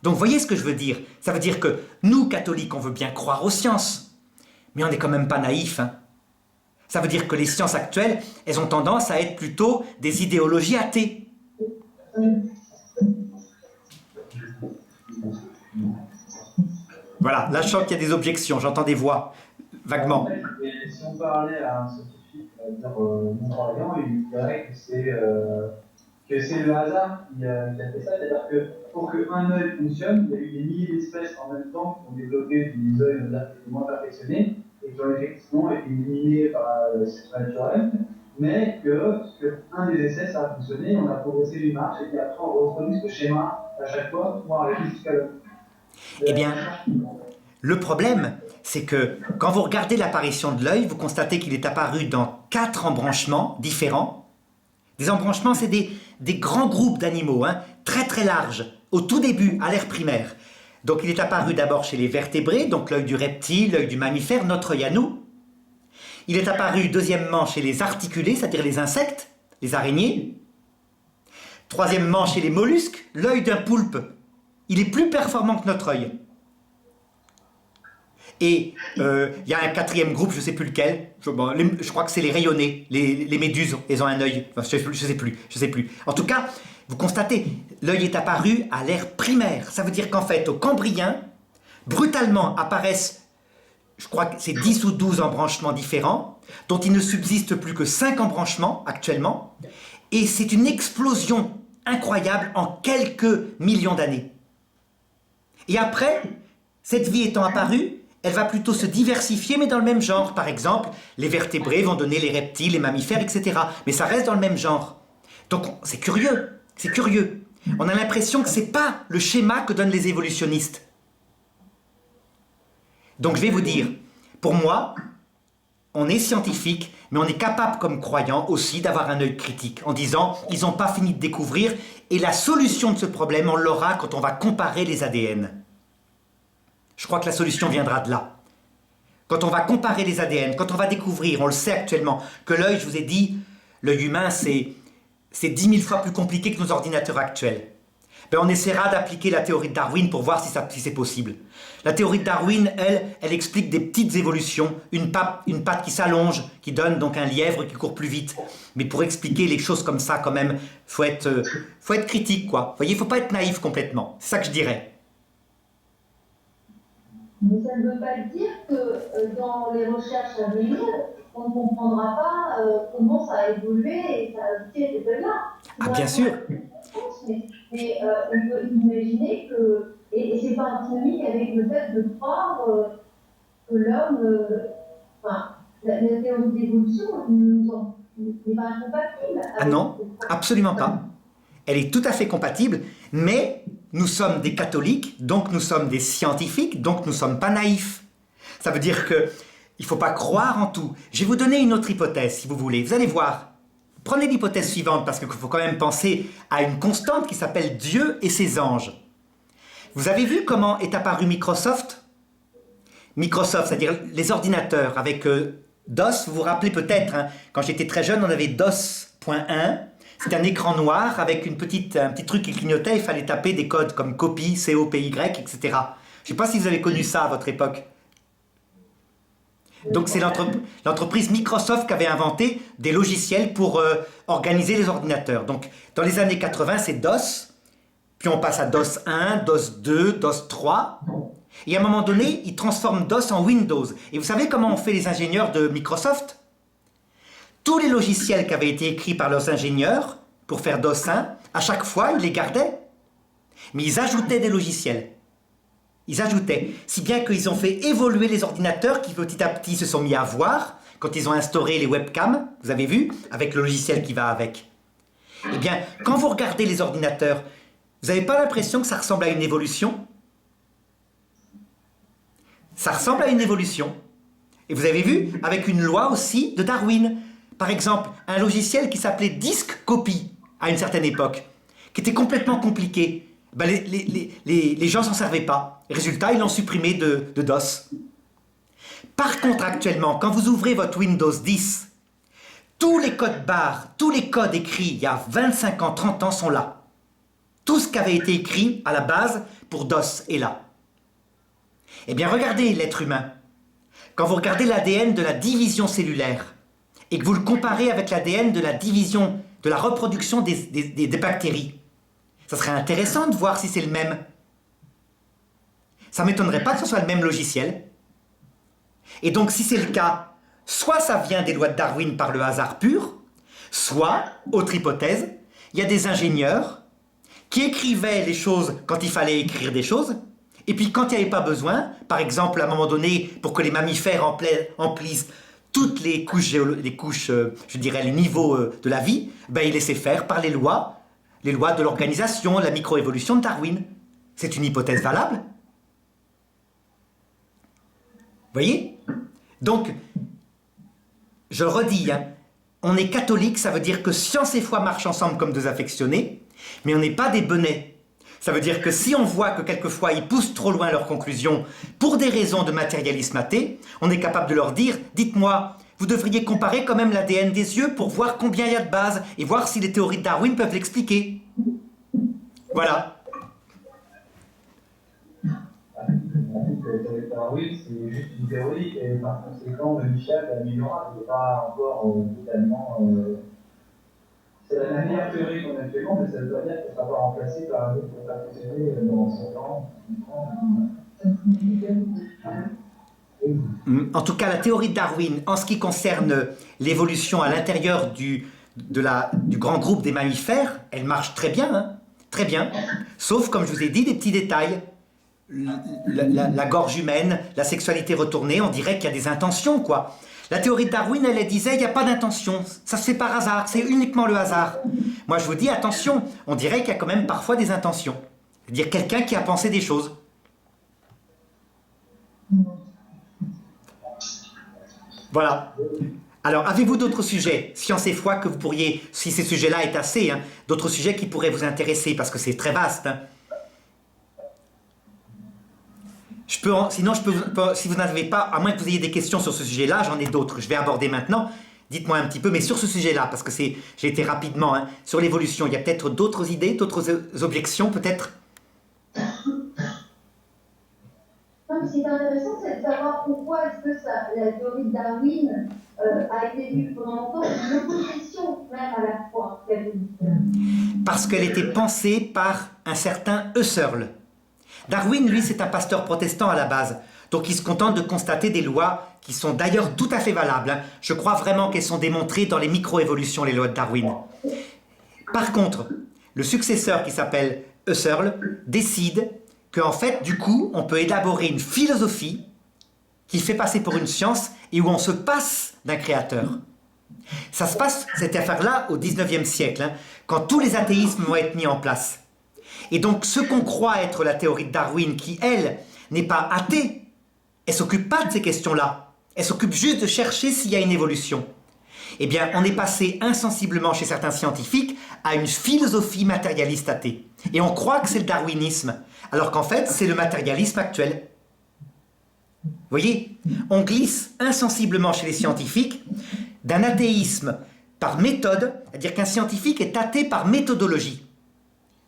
Donc voyez ce que je veux dire? Ça veut dire que nous, catholiques, on veut bien croire aux sciences, mais on n'est quand même pas naïfs. Hein. Ça veut dire que les sciences actuelles, elles ont tendance à être plutôt des idéologies athées. Voilà, là je sens qu'il y a des objections, j'entends des voix, vaguement. En fait, si on parlait à un scientifique, non-croyant, il dirait que c'est le hasard qui a fait ça, c'est-à-dire que pour qu'un œil fonctionne, il y a eu des milliers d'espèces en même temps qui ont développé des œils moins perfectionnés et qui ont effectivement été éliminés par la sélection naturelle, mais qu'un des essais, ça a fonctionné, on a progressé une marche et puis après on reproduit ce schéma à chaque fois pour arriver jusqu'à l'autre. Eh bien, le problème, c'est que quand vous regardez l'apparition de l'œil, vous constatez qu'il est apparu dans 4 embranchements différents. Des embranchements, c'est des grands groupes d'animaux, hein, très très larges, au tout début, à l'ère primaire. Donc il est apparu d'abord chez les vertébrés, donc l'œil du reptile, l'œil du mammifère, notre œil à nous. Il est apparu deuxièmement chez les articulés, c'est-à-dire les insectes, les araignées. Troisièmement chez les mollusques, l'œil d'un poulpe. Il est plus performant que notre œil. Et il y a un 4e groupe, je ne sais plus lequel, je crois que c'est les rayonnés, les méduses, elles ont un œil, enfin, je ne sais plus. En tout cas, vous constatez, l'œil est apparu à l'ère primaire. Ça veut dire qu'en fait, au Cambrien, brutalement apparaissent, je crois que c'est 10 ou 12 embranchements différents, dont il ne subsiste plus que 5 embranchements actuellement, et c'est une explosion incroyable en quelques millions d'années. Et après, cette vie étant apparue, elle va plutôt se diversifier, mais dans le même genre. Par exemple, les vertébrés vont donner les reptiles, les mammifères, etc. Mais ça reste dans le même genre. Donc, c'est curieux. C'est curieux. On a l'impression que ce n'est pas le schéma que donnent les évolutionnistes. Donc, je vais vous dire, pour moi, on est scientifique, mais on est capable, comme croyant, aussi d'avoir un œil critique, en disant, ils n'ont pas fini de découvrir, et la solution de ce problème, on l'aura quand on va comparer les ADN. Je crois que la solution viendra de là. Quand on va comparer les ADN, quand on va découvrir, on le sait actuellement, que l'œil, je vous ai dit, l'œil humain, c'est 10 000 fois plus compliqué que nos ordinateurs actuels. Ben, on essaiera d'appliquer la théorie de Darwin pour voir si c'est possible. La théorie de Darwin, elle explique des petites évolutions, une patte qui s'allonge, qui donne donc un lièvre qui court plus vite. Mais pour expliquer les choses comme ça, quand même, faut être critique, quoi. Vous voyez, il ne faut pas être naïf complètement. C'est ça que je dirais. Mais ça ne veut pas dire que dans les recherches à venir, on ne comprendra pas comment ça a évolué et ça a abouti à cette là. Ah, bien sûr. Mais on peut imaginer que, et c'est pas antinomique avec le fait de croire que l'homme, enfin, la théorie d'évolution n'est pas incompatible. Ah non, absolument pas. Elle est tout à fait compatible, mais nous sommes des catholiques, donc nous sommes des scientifiques, donc nous ne sommes pas naïfs. Ça veut dire qu'il ne faut pas croire en tout. Je vais vous donner une autre hypothèse, si vous voulez. Vous allez voir. Prenez l'hypothèse suivante, parce qu'il faut quand même penser à une constante qui s'appelle Dieu et ses anges. Vous avez vu comment est apparu Microsoft? Microsoft, c'est-à-dire les ordinateurs avec DOS, vous vous rappelez peut-être, hein, quand j'étais très jeune, on avait DOS.1. C'était un écran noir avec un petit truc qui clignotait, il fallait taper des codes comme copy, COPY, etc. Je ne sais pas si vous avez connu ça à votre époque. Donc c'est l'entreprise Microsoft qui avait inventé des logiciels pour organiser les ordinateurs. Donc dans les années 80, c'est DOS, puis on passe à DOS 1, DOS 2, DOS 3. Et à un moment donné, ils transforment DOS en Windows. Et vous savez comment ont fait les ingénieurs de Microsoft? Tous les logiciels qui avaient été écrits par leurs ingénieurs pour faire DOS 1, à chaque fois, ils les gardaient. Mais ils ajoutaient des logiciels. Ils ajoutaient. Si bien qu'ils ont fait évoluer les ordinateurs qui petit à petit se sont mis à voir quand ils ont instauré les webcams, vous avez vu, avec le logiciel qui va avec. Eh bien, quand vous regardez les ordinateurs, vous n'avez pas l'impression que ça ressemble à une évolution? Ça ressemble à une évolution. Et vous avez vu, avec une loi aussi de Darwin. Par exemple, un logiciel qui s'appelait Disk Copy, à une certaine époque, qui était complètement compliqué. Ben, les gens s'en servaient pas. Résultat, ils l'ont supprimé de DOS. Par contre, actuellement, quand vous ouvrez votre Windows 10, tous les codes barres, tous les codes écrits il y a 25 ans, 30 ans sont là. Tout ce qui avait été écrit à la base pour DOS est là. Eh bien, regardez l'être humain. Quand vous regardez l'ADN de la division cellulaire et que vous le comparez avec l'ADN de la division, de la reproduction des bactéries, ça serait intéressant de voir si c'est le même. Ça ne m'étonnerait pas que ce soit le même logiciel. Et donc, si c'est le cas, soit ça vient des lois de Darwin par le hasard pur, soit, autre hypothèse, il y a des ingénieurs qui écrivaient les choses quand il fallait écrire des choses, et puis quand il n'y avait pas besoin, par exemple, à un moment donné, pour que les mammifères emplissent toutes les couches, je dirais, les niveaux de la vie, ben, ils laissaient faire par les lois de l'organisation, la microévolution de Darwin. C'est une hypothèse valable. Vous voyez? Donc, je le redis, hein, on est catholique, ça veut dire que science et foi marchent ensemble comme deux affectionnés, mais on n'est pas des benets. Ça veut dire que si on voit que quelquefois ils poussent trop loin leurs conclusions pour des raisons de matérialisme athée, on est capable de leur dire, dites-moi, vous devriez comparer quand même l'ADN des yeux pour voir combien il y a de bases et voir si les théories de Darwin peuvent l'expliquer. Voilà. Oui, c'est juste une théorie et par conséquent, modifiable, améliorable, n'est pas encore totalement. C'est la dernière théorie qu'on a actuellement, mais ça ne veut pas dire qu'elle ne sera pas remplacée par un autre qui va fonctionner dans 100 ans. En tout cas, la théorie de Darwin, en ce qui concerne l'évolution à l'intérieur du grand groupe des mammifères, elle marche très bien, hein, très bien. Sauf, comme je vous ai dit, des petits détails. La gorge humaine, la sexualité retournée, on dirait qu'il y a des intentions, quoi. La théorie de Darwin, elle disait, il n'y a pas d'intention, ça se fait par hasard, c'est uniquement le hasard. Moi, je vous dis, attention, on dirait qu'il y a quand même parfois des intentions. C'est-à-dire quelqu'un qui a pensé des choses. Voilà. Alors, avez-vous d'autres sujets, science et foi, que vous pourriez, si ces sujets-là est assez, hein, d'autres sujets qui pourraient vous intéresser, parce que c'est très vaste, hein. Sinon, si vous n'avez pas, à moins que vous ayez des questions sur ce sujet-là, j'en ai d'autres. Je vais aborder maintenant. Dites-moi un petit peu, mais sur ce sujet-là, parce que j'ai été rapidement, hein, sur l'évolution, il y a peut-être d'autres idées, d'autres objections, peut-être? Non, mais ce qui est intéressant, c'est de savoir pourquoi est-ce que la théorie de Darwin a été vue pendant longtemps une opposition même à la foi catholique. Parce qu'elle était pensée par un certain Husserl. Darwin, lui, c'est un pasteur protestant à la base. Donc il se contente de constater des lois qui sont d'ailleurs tout à fait valables, hein. Je crois vraiment qu'elles sont démontrées dans les micro-évolutions, les lois de Darwin. Par contre, le successeur qui s'appelle Husserl décide qu'en fait, du coup, on peut élaborer une philosophie qui fait passer pour une science et où on se passe d'un créateur. Ça se passe, cette affaire-là, au 19e siècle, hein, quand tous les athéismes vont être mis en place. Et donc, ce qu'on croit être la théorie de Darwin, qui, elle, n'est pas athée, elle ne s'occupe pas de ces questions-là. Elle s'occupe juste de chercher s'il y a une évolution. Eh bien, on est passé insensiblement chez certains scientifiques à une philosophie matérialiste athée. Et on croit que c'est le darwinisme, alors qu'en fait, c'est le matérialisme actuel. Vous voyez, on glisse insensiblement chez les scientifiques d'un athéisme par méthode, c'est-à-dire qu'un scientifique est athée par méthodologie.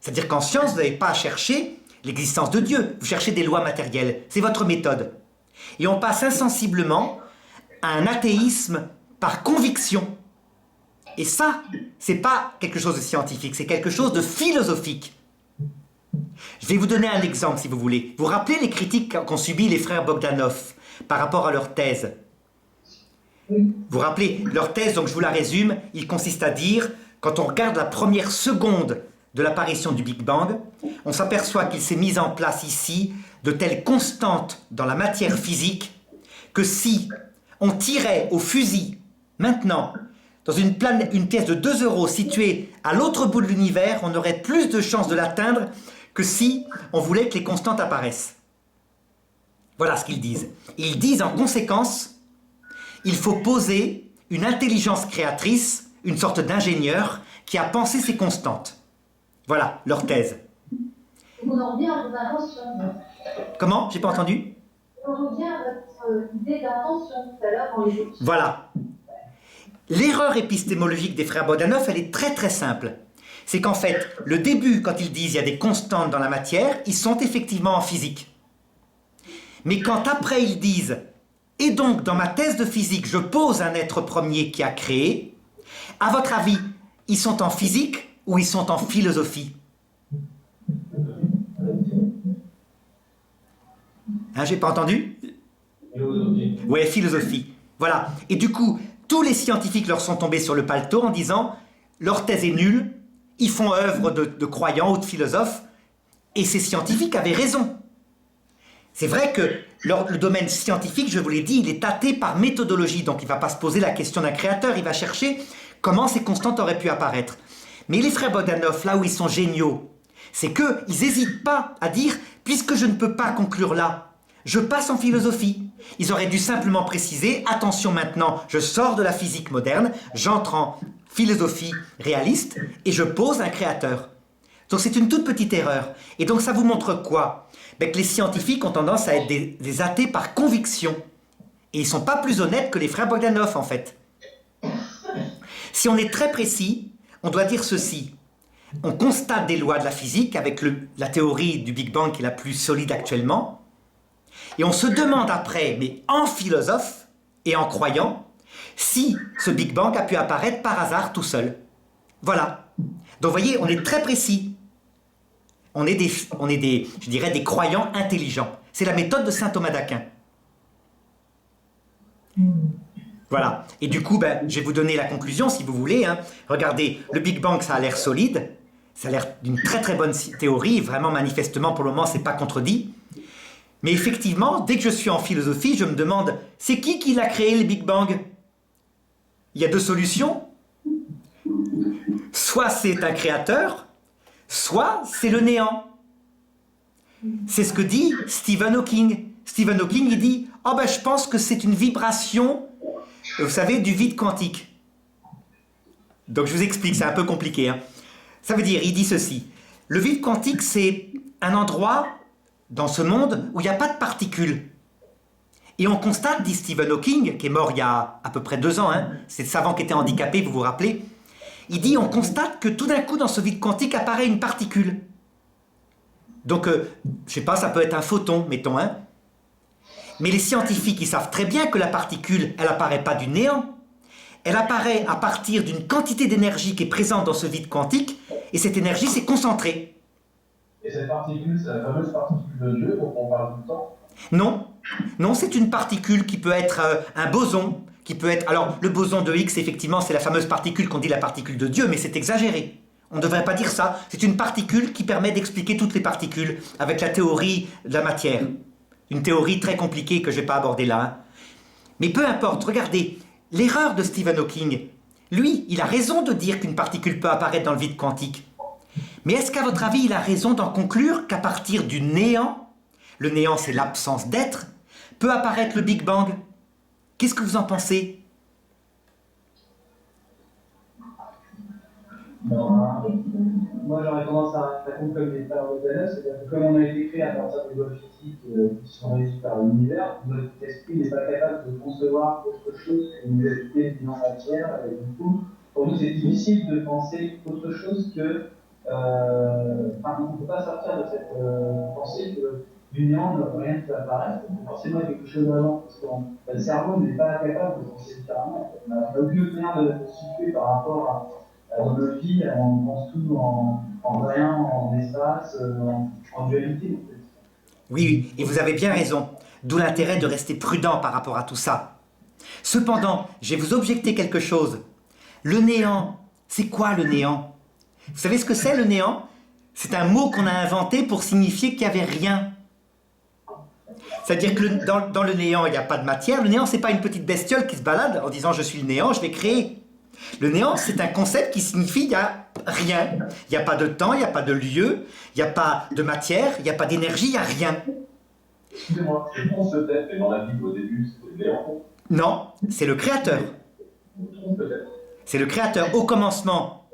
C'est-à-dire qu'en science, vous n'avez pas à chercher l'existence de Dieu, vous cherchez des lois matérielles, c'est votre méthode. Et on passe insensiblement à un athéisme par conviction. Et ça, c'est pas quelque chose de scientifique, c'est quelque chose de philosophique. Je vais vous donner un exemple si vous voulez. Vous vous rappelez les critiques qu'ont subies les frères Bogdanov par rapport à leur thèse? Vous vous rappelez, leur thèse, donc je vous la résume, il consiste à dire, quand on regarde la première seconde de l'apparition du Big Bang, on s'aperçoit qu'il s'est mis en place ici de telles constantes dans la matière physique que si on tirait au fusil, maintenant, dans une pièce de 2 € située à l'autre bout de l'univers, on aurait plus de chances de l'atteindre que si on voulait que les constantes apparaissent. Voilà ce qu'ils disent. Ils disent en conséquence, il faut poser une intelligence créatrice, une sorte d'ingénieur qui a pensé ces constantes. Voilà leur thèse. On en revient à vos intentions. Comment? J'ai pas entendu? On revient à votre idée d'intention tout à l'heure dans les autres. Voilà. L'erreur épistémologique des frères Bogdanov, elle est très très simple. C'est qu'en fait, le début, quand ils disent il y a des constantes dans la matière, ils sont effectivement en physique. Mais quand après ils disent « Et donc, dans ma thèse de physique, je pose un être premier qui a créé », à votre avis, ils sont en physique ou ils sont en philosophie? Hein, j'ai pas entendu? Philosophie. Ouais, philosophie. Voilà. Et du coup, tous les scientifiques leur sont tombés sur le paletot en disant leur thèse est nulle, ils font œuvre de croyants ou de philosophes, et ces scientifiques avaient raison. C'est vrai que le domaine scientifique, je vous l'ai dit, il est tâté par méthodologie, donc il ne va pas se poser la question d'un créateur, il va chercher comment ces constantes auraient pu apparaître. Mais les frères Bogdanov, là où ils sont géniaux, c'est qu'ils n'hésitent pas à dire, puisque je ne peux pas conclure là, je passe en philosophie. Ils auraient dû simplement préciser, attention maintenant, je sors de la physique moderne, j'entre en philosophie réaliste et je pose un créateur. Donc c'est une toute petite erreur. Et donc ça vous montre quoi? Ben que les scientifiques ont tendance à être des athées par conviction. Et ils ne sont pas plus honnêtes que les frères Bogdanov en fait. Si on est très précis, on doit dire ceci. On constate des lois de la physique avec la théorie du Big Bang qui est la plus solide actuellement. Et on se demande après, mais en philosophe et en croyant, si ce Big Bang a pu apparaître par hasard tout seul. Voilà. Donc vous voyez, on est très précis. On est je dirais, des croyants intelligents. C'est la méthode de saint Thomas d'Aquin. Voilà. Et du coup, ben, je vais vous donner la conclusion si vous voulez. Hein. Regardez, le Big Bang, ça a l'air solide. Ça a l'air d'une très très bonne théorie. Vraiment, manifestement, pour le moment, c'est pas contredit. Mais effectivement, dès que je suis en philosophie, je me demande, c'est qui l'a créé le Big Bang? Il y a deux solutions. Soit c'est un créateur, soit c'est le néant. C'est ce que dit Stephen Hawking. Stephen Hawking, il dit, oh ben je pense que c'est une vibration, vous savez, du vide quantique. Donc je vous explique, c'est un peu compliqué. Hein. Ça veut dire, il dit ceci, le vide quantique, c'est un endroit dans ce monde où il n'y a pas de particules. Et on constate, dit Stephen Hawking, qui est mort il y a à peu près 2 ans, hein, c'est le savant qui était handicapé, vous vous rappelez, il dit, on constate que tout d'un coup, dans ce vide quantique, apparaît une particule. Donc, je sais pas, ça peut être un photon, mettons, hein. Mais les scientifiques, ils savent très bien que la particule, elle apparaît pas du néant. Elle apparaît à partir d'une quantité d'énergie qui est présente dans ce vide quantique, et cette énergie s'est concentrée. Et cette particule, c'est la fameuse particule de Dieu dont on parle tout le temps? Non, non, c'est une particule qui peut être un boson, qui peut être... Alors, le boson de Higgs, effectivement, c'est la fameuse particule qu'on dit la particule de Dieu, mais c'est exagéré. On ne devrait pas dire ça. C'est une particule qui permet d'expliquer toutes les particules avec la théorie de la matière. Une théorie très compliquée que je ne vais pas aborder là. Hein. Mais peu importe, regardez, l'erreur de Stephen Hawking, lui, il a raison de dire qu'une particule peut apparaître dans le vide quantique. Mais est-ce qu'à votre avis, il a raison d'en conclure qu'à partir du néant, le néant c'est l'absence d'être, peut apparaître le Big Bang? Qu'est-ce que vous en pensez? Moi j'aurais tendance à répondre comme les frères Bogdanov, c'est-à-dire que comme on a été créé à partir des lois physiques qui sont régies par l'univers, notre esprit n'est pas capable de concevoir autre chose qu'une réalité non matière, et du coup, pour nous c'est difficile de penser autre chose que. On ne peut pas sortir de cette pensée que du néant, rien ne peut apparaître, forcément quelque chose d'avant, parce que le cerveau n'est pas capable de penser différemment. On n'a aucune manière de se situer par rapport à notre vie, on pense tout en rien, en espace, en dualité. En fait. Oui, et vous avez bien raison. D'où l'intérêt de rester prudent par rapport à tout ça. Cependant, je vais vous objecter quelque chose. Le néant, c'est quoi le néant? Vous savez ce que c'est le néant? C'est un mot qu'on a inventé pour signifier qu'il n'y avait rien. C'est-à-dire que dans le néant, il n'y a pas de matière. Le néant, ce n'est pas une petite bestiole qui se balade en disant « je suis le néant, je vais créer ». Le néant, c'est un concept qui signifie qu'il n'y a rien. Il n'y a pas de temps, il n'y a pas de lieu, il n'y a pas de matière, il n'y a pas d'énergie, il n'y a rien. Excusez-moi, je me trompe peut-être, mais dans la Bible au début, c'était le néant. Non, c'est le Créateur. Je me trompe peut-être. C'est le Créateur. Au commencement,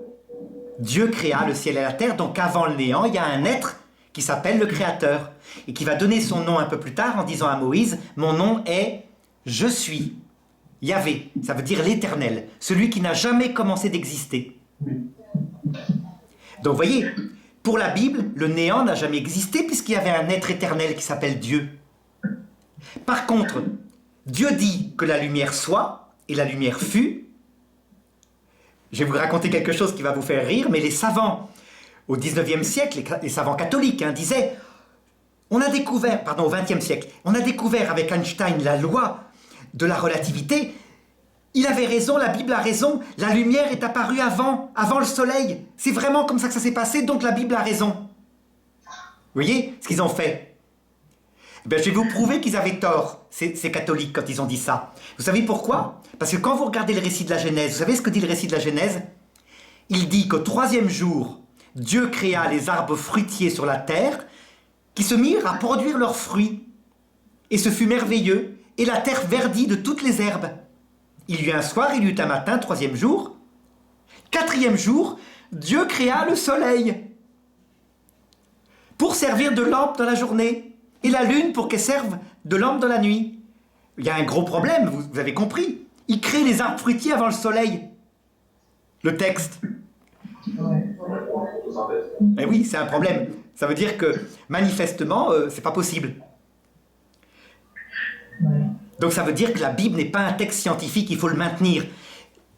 Dieu créa le ciel et la terre, donc avant le néant, il y a un être qui s'appelle le Créateur, et qui va donner son nom un peu plus tard en disant à Moïse, mon nom est « Je suis ». Yahvé, ça veut dire l'éternel, celui qui n'a jamais commencé d'exister. Donc vous voyez, pour la Bible, le néant n'a jamais existé puisqu'il y avait un être éternel qui s'appelle Dieu. Par contre, Dieu dit que la lumière soit, et la lumière fut. Je vais vous raconter quelque chose qui va vous faire rire, mais les savants, au 19e siècle, les savants catholiques, disaient, on a découvert, pardon, au 20e siècle, on a découvert avec Einstein la loi de la relativité. Il avait raison, la Bible a raison, la lumière est apparue avant le soleil. C'est vraiment comme ça que ça s'est passé, donc la Bible a raison. Vous voyez ce qu'ils ont fait? Ben, je vais vous prouver qu'ils avaient tort, ces catholiques, quand ils ont dit ça. Vous savez pourquoi? Parce que quand vous regardez le récit de la Genèse, vous savez ce que dit le récit de la Genèse? Il dit qu'au 3e jour, Dieu créa les arbres fruitiers sur la terre, qui se mirent à produire leurs fruits. Et ce fut merveilleux, et la terre verdit de toutes les herbes. Il y eut un soir, il y eut un matin, 3e jour. 4e jour, Dieu créa le soleil pour servir de lampe dans la journée, et la lune pour qu'elle serve de lampe dans la nuit. Il y a un gros problème, vous avez compris. Il crée les arbres fruitiers avant le soleil. Le texte. Eh oui, c'est un problème. Ça veut dire que, manifestement, c'est pas possible. Donc ça veut dire que la Bible n'est pas un texte scientifique, il faut le maintenir.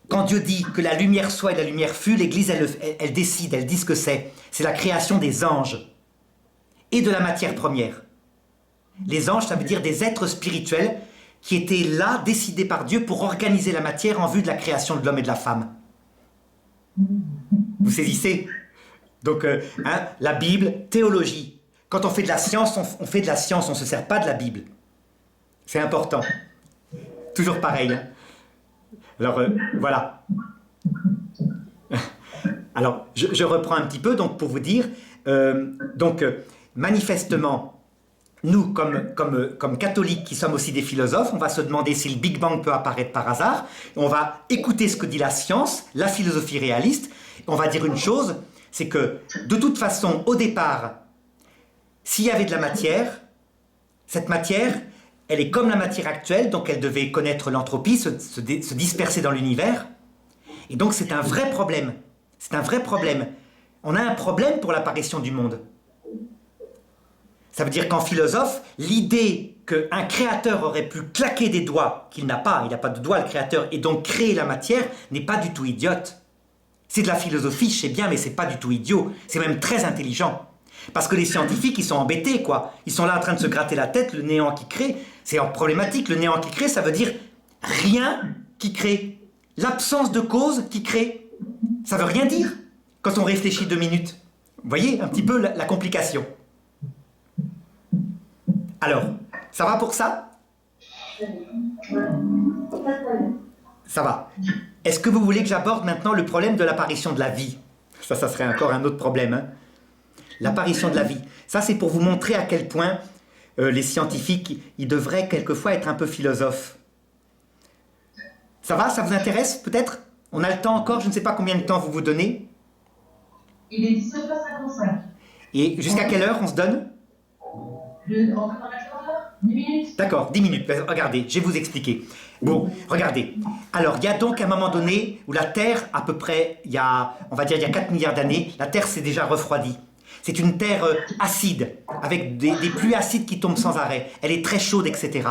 Quand Dieu dit que la lumière soit et la lumière fut, l'Église, elle décide, elle dit ce que c'est. C'est la création des anges et de la matière première. Les anges, ça veut dire des êtres spirituels qui étaient là, décidés par Dieu pour organiser la matière en vue de la création de l'homme et de la femme. Vous saisissez? Donc, la Bible, théologie. Quand on fait de la science, on fait de la science, on ne se sert pas de la Bible. C'est important. Toujours pareil. Alors, voilà. Alors, je reprends un petit peu donc, pour vous dire. Manifestement, nous, comme catholiques qui sommes aussi des philosophes, on va se demander si le Big Bang peut apparaître par hasard. On va écouter ce que dit la science, la philosophie réaliste. On va dire une chose, c'est que, de toute façon, au départ, s'il y avait de la matière, cette matière, elle est comme la matière actuelle, donc elle devait connaître l'entropie, se disperser dans l'univers. Et donc c'est un vrai problème. C'est un vrai problème. On a un problème pour l'apparition du monde. Ça veut dire qu'en philosophe, l'idée qu'un créateur aurait pu claquer des doigts, qu'il n'a pas, il n'a pas de doigts le créateur, et donc créer la matière, n'est pas du tout idiote. C'est de la philosophie, je sais bien, mais c'est pas du tout idiot. C'est même très intelligent. Parce que les scientifiques, ils sont embêtés, quoi. Ils sont là en train de se gratter la tête, le néant qui crée. C'est problématique, le néant qui crée, ça veut dire rien qui crée. L'absence de cause qui crée. Ça veut rien dire quand on réfléchit 2 minutes. Vous voyez un petit peu la complication. Alors, ça va pour ça? Ça va. Est-ce que vous voulez que j'aborde maintenant le problème de l'apparition de la vie? Ça serait encore un autre problème, hein. L'apparition de la vie. Ça, c'est pour vous montrer à quel point les scientifiques, ils devraient quelquefois être un peu philosophes. Ça va? Ça vous intéresse, peut-être? On a le temps encore, je ne sais pas combien de temps vous vous donnez. Il est 17h55. Et jusqu'à quelle heure on se donne? On peut parler 10 minutes. D'accord, 10 minutes. Regardez, je vais vous expliquer. Bon, regardez. Alors, il y a donc un moment donné où la Terre, à peu près, on va dire il y a 4 milliards d'années, la Terre s'est déjà refroidie. C'est une terre acide, avec des pluies acides qui tombent sans arrêt. Elle est très chaude, etc.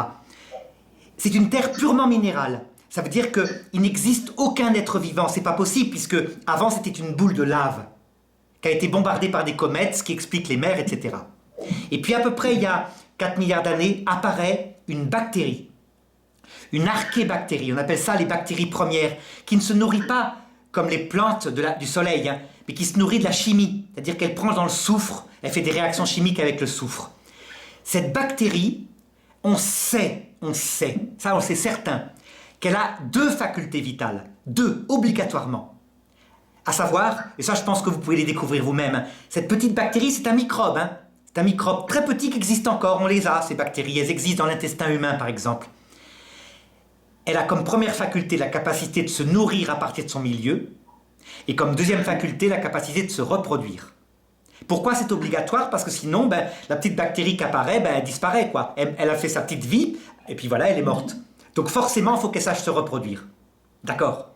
C'est une terre purement minérale. Ça veut dire qu'il n'existe aucun être vivant. C'est pas possible, puisque avant c'était une boule de lave qui a été bombardée par des comètes, ce qui explique les mers, etc. Et puis à peu près il y a 4 milliards d'années, apparaît une bactérie. Une archébactérie, on appelle ça les bactéries premières, qui ne se nourrit pas comme les plantes du soleil, hein, mais qui se nourrit de la chimie, c'est-à-dire qu'elle prend dans le soufre, elle fait des réactions chimiques avec le soufre. Cette bactérie, on sait, ça on sait certain, qu'elle a 2 facultés vitales, 2 obligatoirement. À savoir, et ça je pense que vous pouvez les découvrir vous-même, cette petite bactérie c'est un microbe, hein, C'est un microbe très petit qui existe encore, on les a, ces bactéries, elles existent dans l'intestin humain par exemple. Elle a comme première faculté la capacité de se nourrir à partir de son milieu, et comme deuxième faculté la capacité de se reproduire. Pourquoi c'est obligatoire? Parce que sinon, la petite bactérie qui apparaît, elle disparaît, quoi. Elle a fait sa petite vie, et puis voilà, elle est morte. Donc forcément, il faut qu'elle sache se reproduire. D'accord?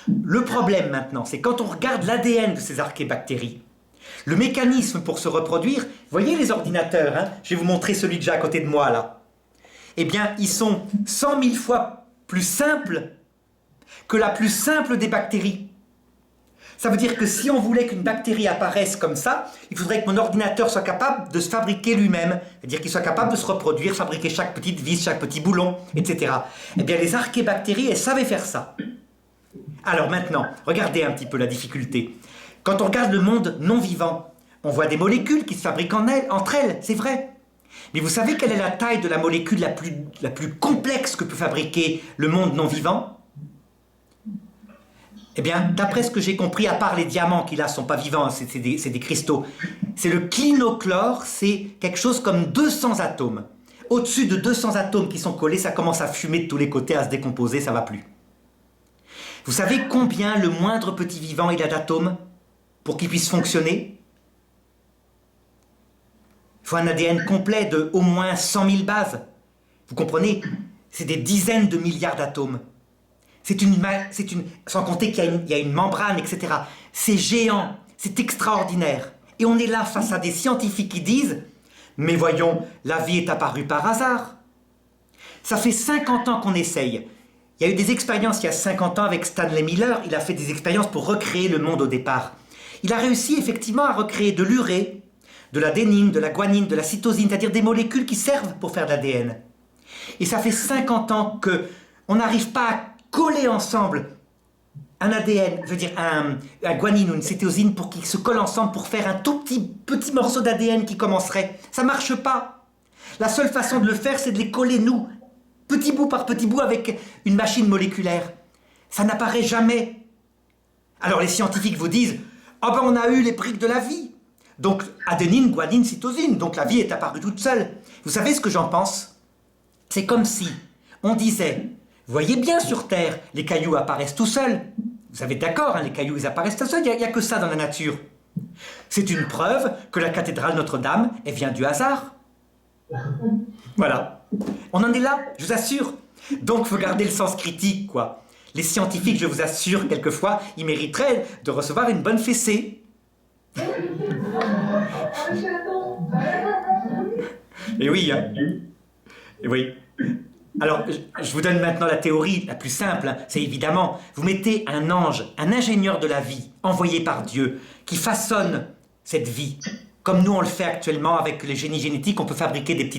Le problème maintenant, c'est quand on regarde l'ADN de ces archébactéries, le mécanisme pour se reproduire, vous voyez les ordinateurs, hein, je vais vous montrer celui que j'ai à côté de moi là. Eh bien, ils sont 100 000 fois plus simples que la plus simple des bactéries. Ça veut dire que si on voulait qu'une bactérie apparaisse comme ça, il faudrait que mon ordinateur soit capable de se fabriquer lui-même. C'est-à-dire qu'il soit capable de se reproduire, fabriquer chaque petite vis, chaque petit boulon, etc. Eh bien, les archébactéries, elles savaient faire ça. Alors maintenant, regardez un petit peu la difficulté. Quand on regarde le monde non vivant, on voit des molécules qui se fabriquent entre elles, c'est vrai. Mais vous savez quelle est la taille de la molécule la plus complexe que peut fabriquer le monde non vivant ? Eh bien, d'après ce que j'ai compris, à part les diamants qui là sont pas vivants, c'est des cristaux, c'est le clinochlore, c'est quelque chose comme 200 atomes. Au-dessus de 200 atomes qui sont collés, ça commence à fumer de tous les côtés, à se décomposer, ça va plus. Vous savez combien le moindre petit vivant il a d'atomes pour qu'il puisse fonctionner ? Il faut un ADN complet de au moins 100 000 bases. Vous comprenez ? C'est des dizaines de milliards d'atomes. Sans compter qu'il y a une membrane, etc. C'est géant, c'est extraordinaire. Et on est là face à des scientifiques qui disent « Mais voyons, la vie est apparue par hasard. » Ça fait 50 ans qu'on essaye. Il y a eu des expériences il y a 50 ans avec Stanley Miller. Il a fait des expériences pour recréer le monde au départ. Il a réussi effectivement à recréer de l'urée, de l'adénine, de la guanine, de la cytosine, c'est-à-dire des molécules qui servent pour faire de l'ADN. Et ça fait 50 ans qu'on n'arrive pas à coller ensemble un ADN, je veux dire un guanine ou une cytosine pour qu'ils se collent ensemble pour faire un tout petit morceau d'ADN qui commencerait. Ça ne marche pas. La seule façon de le faire, c'est de les coller, nous, petit bout par petit bout, avec une machine moléculaire. Ça n'apparaît jamais. Alors les scientifiques vous disent « Ah ben on a eu les briques de la vie !» Donc adénine, guanine, cytosine, donc la vie est apparue toute seule. Vous savez ce que j'en pense? C'est comme si on disait « Vous voyez bien sur Terre, les cailloux apparaissent tout seuls. » Vous savez d'accord, hein, les cailloux ils apparaissent tout seuls, il n'y a que ça dans la nature. C'est une preuve que la cathédrale Notre-Dame, elle vient du hasard. Voilà. On en est là, je vous assure. Donc il faut garder le sens critique, quoi. Les scientifiques, je vous assure, quelquefois, ils mériteraient de recevoir une bonne fessée. Et oui, hein. Et oui. Alors, je vous donne maintenant la théorie la plus simple, hein. C'est évidemment, vous mettez un ange, un ingénieur de la vie, envoyé par Dieu, qui façonne cette vie. Comme nous, on le fait actuellement avec les génies génétiques, on peut fabriquer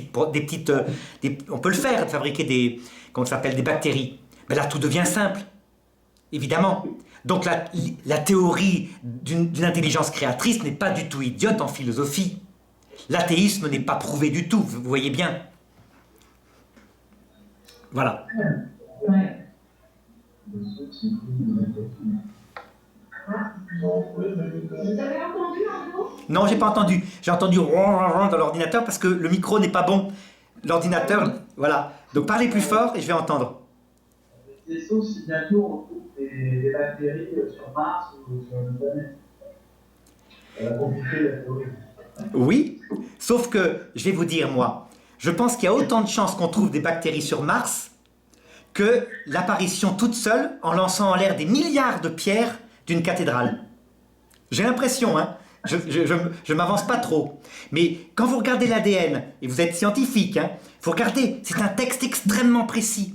on peut le faire, fabriquer des bactéries. Mais là, tout devient simple, évidemment. Donc la théorie d'une intelligence créatrice n'est pas du tout idiote en philosophie. L'athéisme n'est pas prouvé du tout, vous voyez bien. Voilà. Ouais. Vous avez entendu un mot? Non, j'ai pas entendu. J'ai entendu dans l'ordinateur parce que le micro n'est pas bon. L'ordinateur, voilà. Donc parlez plus fort et je vais entendre. Sauf si bientôt on trouve des bactéries sur Mars ou sur une planète. Ça va compliquer la théorie. Oui, sauf que, je vais vous dire, moi, je pense qu'il y a autant de chances qu'on trouve des bactéries sur Mars que l'apparition toute seule, en lançant en l'air des milliards de pierres d'une cathédrale. J'ai l'impression, hein, je m'avance pas trop. Mais quand vous regardez l'ADN, et vous êtes scientifique, hein, vous regardez, c'est un texte extrêmement précis.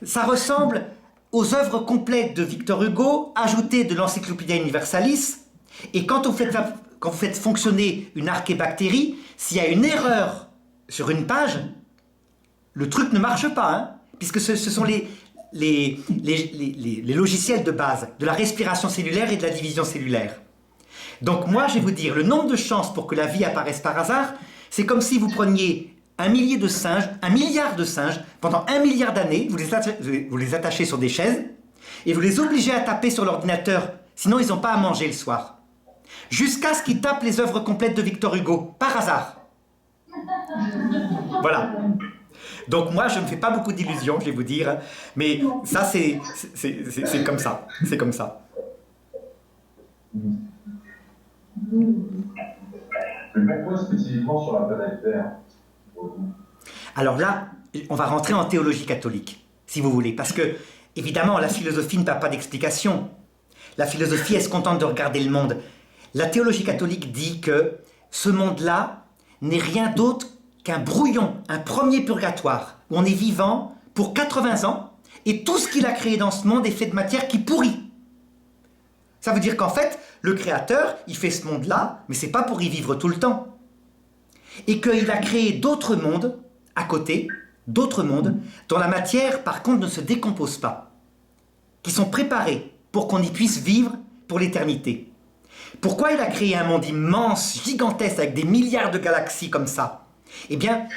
Ça ressemble aux œuvres complètes de Victor Hugo, ajoutées de l'Encyclopædia Universalis. Et quand vous faites fonctionner une archébactérie, s'il y a une erreur sur une page, le truc ne marche pas, hein, puisque ce sont les logiciels de base de la respiration cellulaire et de la division cellulaire. Donc moi, je vais vous dire, le nombre de chances pour que la vie apparaisse par hasard, c'est comme si vous preniez 1 millier de singes, 1 milliard de singes, pendant 1 milliard d'années, vous les attachez sur des chaises, et vous les obligez à taper sur l'ordinateur, sinon ils n'ont pas à manger le soir. Jusqu'à ce qu'ils tapent les œuvres complètes de Victor Hugo, par hasard. Voilà. Donc moi, je ne me fais pas beaucoup d'illusions, je vais vous dire, mais ça, c'est comme ça. C'est comme ça. Mais pourquoi spécifiquement sur la planète Terre? Alors là, on va rentrer en théologie catholique, si vous voulez, parce que, évidemment, la philosophie n'a pas d'explication. La philosophie, elle se contente de regarder le monde. La théologie catholique dit que ce monde-là n'est rien d'autre qu'un brouillon, un premier purgatoire, où on est vivant pour 80 ans, et tout ce qu'il a créé dans ce monde est fait de matière qui pourrit. Ça veut dire qu'en fait, le Créateur, il fait ce monde-là, mais c'est pas pour y vivre tout le temps. Et qu'il a créé d'autres mondes à côté, d'autres mondes, dont la matière, par contre, ne se décompose pas, qui sont préparés pour qu'on y puisse vivre pour l'éternité. Pourquoi il a créé un monde immense, gigantesque, avec des milliards de galaxies comme ça? Eh bien,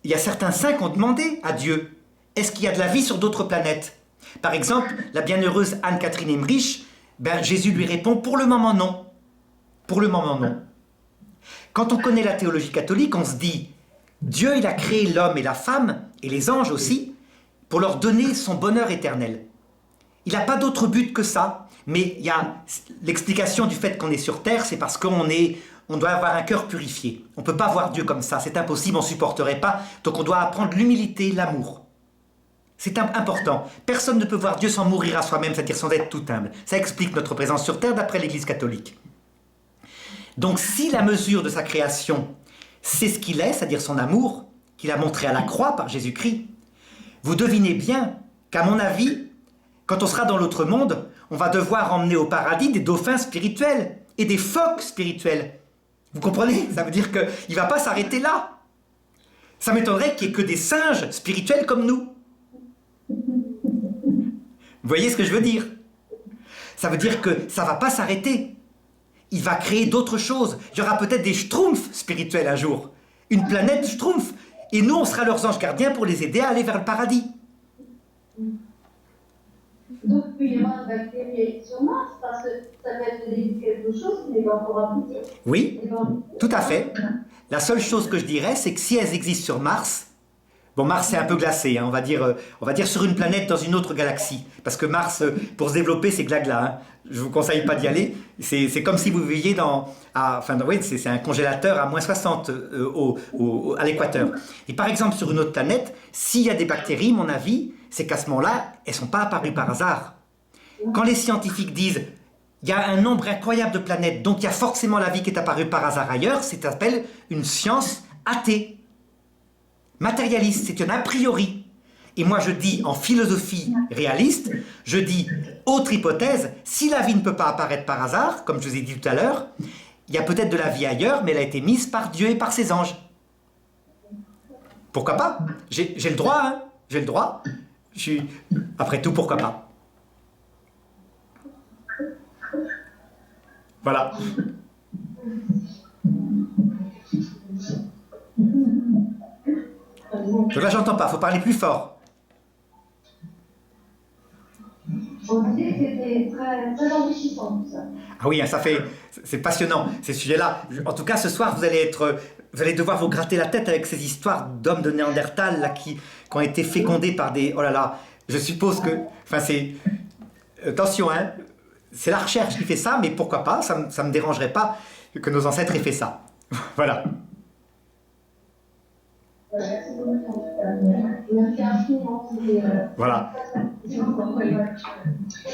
il y a certains saints qui ont demandé à Dieu, est-ce qu'il y a de la vie sur d'autres planètes? Par exemple, la bienheureuse Anne-Catherine Emmerich, Jésus lui répond, pour le moment non. Pour le moment non. Quand on connaît la théologie catholique, on se dit, Dieu il a créé l'homme et la femme, et les anges aussi, pour leur donner son bonheur éternel. Il n'a pas d'autre but que ça, mais il y a l'explication du fait qu'on est sur Terre, c'est parce qu'on doit avoir un cœur purifié. On ne peut pas voir Dieu comme ça, c'est impossible, on ne supporterait pas, donc on doit apprendre l'humilité, l'amour. C'est important. Personne ne peut voir Dieu sans mourir à soi-même, c'est-à-dire sans être tout humble. Ça explique notre présence sur Terre d'après l'Église catholique. Donc si la mesure de sa création, c'est ce qu'il est, c'est-à-dire son amour, qu'il a montré à la croix par Jésus-Christ, vous devinez bien qu'à mon avis, quand on sera dans l'autre monde, on va devoir emmener au paradis des dauphins spirituels et des phoques spirituels. Vous comprenez? Ça veut dire qu'il ne va pas s'arrêter là. Ça m'étonnerait qu'il n'y ait que des singes spirituels comme nous. Vous voyez ce que je veux dire? Ça veut dire que ça ne va pas s'arrêter. Il va créer d'autres choses. Il y aura peut-être des schtroumpfs spirituels un jour. Une planète schtroumpf. Et nous, on sera leurs anges gardiens pour les aider à aller vers le paradis. Donc, il y aura des bactéries sur Mars, parce que ça peut être quelque chose qui n'est pas encore abouti. Oui, tout à fait. La seule chose que je dirais, c'est que si elles existent sur Mars, bon, Mars c'est un peu glacé, hein, on va dire sur une planète dans une autre galaxie. Parce que Mars, pour se développer, c'est glagla. Hein. Je ne vous conseille pas d'y aller. C'est comme si vous viviez c'est un congélateur à moins 60 à l'équateur. Et par exemple, sur une autre planète, s'il y a des bactéries, mon avis, c'est qu'à ce moment-là, elles ne sont pas apparues par hasard. Quand les scientifiques disent il y a un nombre incroyable de planètes, donc il y a forcément la vie qui est apparue par hasard ailleurs, ça s'appelle une science athée. Matérialiste, c'est un a priori. Et moi je dis en philosophie réaliste, je dis, autre hypothèse, si la vie ne peut pas apparaître par hasard, comme je vous ai dit tout à l'heure, il y a peut-être de la vie ailleurs, mais elle a été mise par Dieu et par ses anges. Pourquoi pas? J'ai le droit, hein? J'ai le droit. Après tout, pourquoi pas? Voilà. Donc là, j'entends pas, il faut parler plus fort. On disait que c'était très, très enrichissant tout ça. Ah oui, c'est passionnant, ces sujets-là. En tout cas, ce soir, vous allez devoir vous gratter la tête avec ces histoires d'hommes de Néandertal là, qui ont été fécondés par des... Oh là là, je suppose que... Enfin, c'est... Attention, hein, c'est la recherche qui fait ça, mais pourquoi pas, ça me dérangerait pas que nos ancêtres aient fait ça. Voilà. Merci beaucoup. Merci infiniment. Voilà.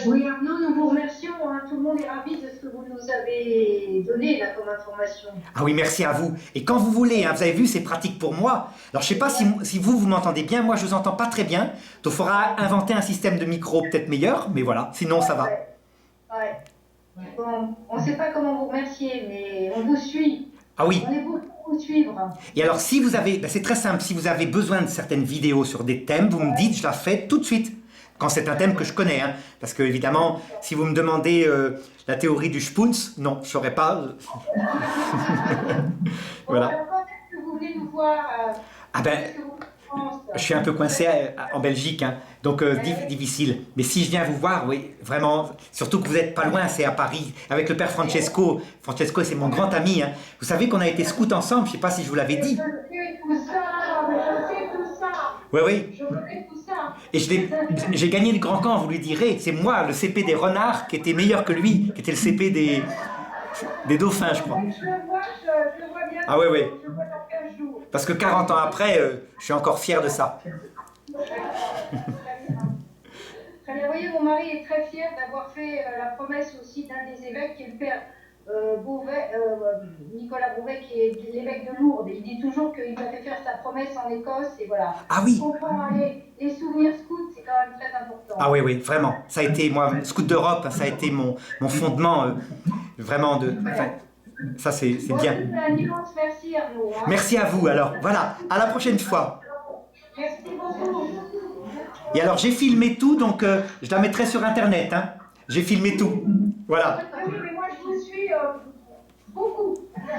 Oui, Arnaud, nous vous remercions. Hein. Tout le monde est ravi de ce que vous nous avez donné là, comme information. Ah oui, merci à vous. Et quand vous voulez, hein, vous avez vu, c'est pratique pour moi. Alors, je sais pas si vous m'entendez bien. Moi, je vous entends pas très bien. Donc, il faudra inventer un système de micro peut-être meilleur. Mais voilà, sinon, ça va. Ouais. Bon, on ne sait pas comment vous remercier, mais on vous suit. Ah oui. On est beaucoup à vous suivre. Et alors, si vous avez... c'est très simple. Si vous avez besoin de certaines vidéos sur des thèmes, vous me dites, je la fais tout de suite. Quand c'est un thème que je connais. Hein. Parce que, évidemment, si vous me demandez la théorie du Spunz, non, je ne saurais pas. Voilà. Bon, alors, quand est-ce que vous venez nous voir Ah ben, France. Je suis un peu coincé en Belgique, hein, donc difficile. Mais si je viens vous voir, oui, vraiment, surtout que vous n'êtes pas loin, c'est à Paris, avec le père Francesco. Francesco, c'est mon grand ami. Hein. Vous savez qu'on a été scouts ensemble, je ne sais pas si je vous l'avais dit. Je sais tout ça, je sais tout ça. Oui, oui. Je connais tout ça. Et j'ai gagné le grand camp, vous lui direz. C'est moi, le CP des renards, qui était meilleur que lui, qui était le CP des dauphins, je crois. Je le vois bien. Ah oui, oui. Je le vois dans 15 jours. Parce que 40 ans après, je suis encore fier de ça. Très bien. Vous voyez, mon mari est très fier d'avoir fait la promesse aussi d'un des évêques, qui est le père Beauvais, Nicolas Beauvais, qui est l'évêque de Lourdes. Il dit toujours qu'il m'a fait faire sa promesse en Écosse, et voilà. Ah oui. Je comprends, les souvenirs scouts, c'est quand même très important. Ah oui, oui, vraiment. Ça a été, moi, Scout d'Europe, ça a été mon fondement, vraiment, enfin, ça c'est bien. Un immense merci Arnaud. Hein. Merci à vous, alors. Voilà, à la prochaine fois. Merci beaucoup. Et alors, j'ai filmé tout, donc je la mettrai sur Internet. Hein. J'ai filmé tout. Voilà. Oui, oui,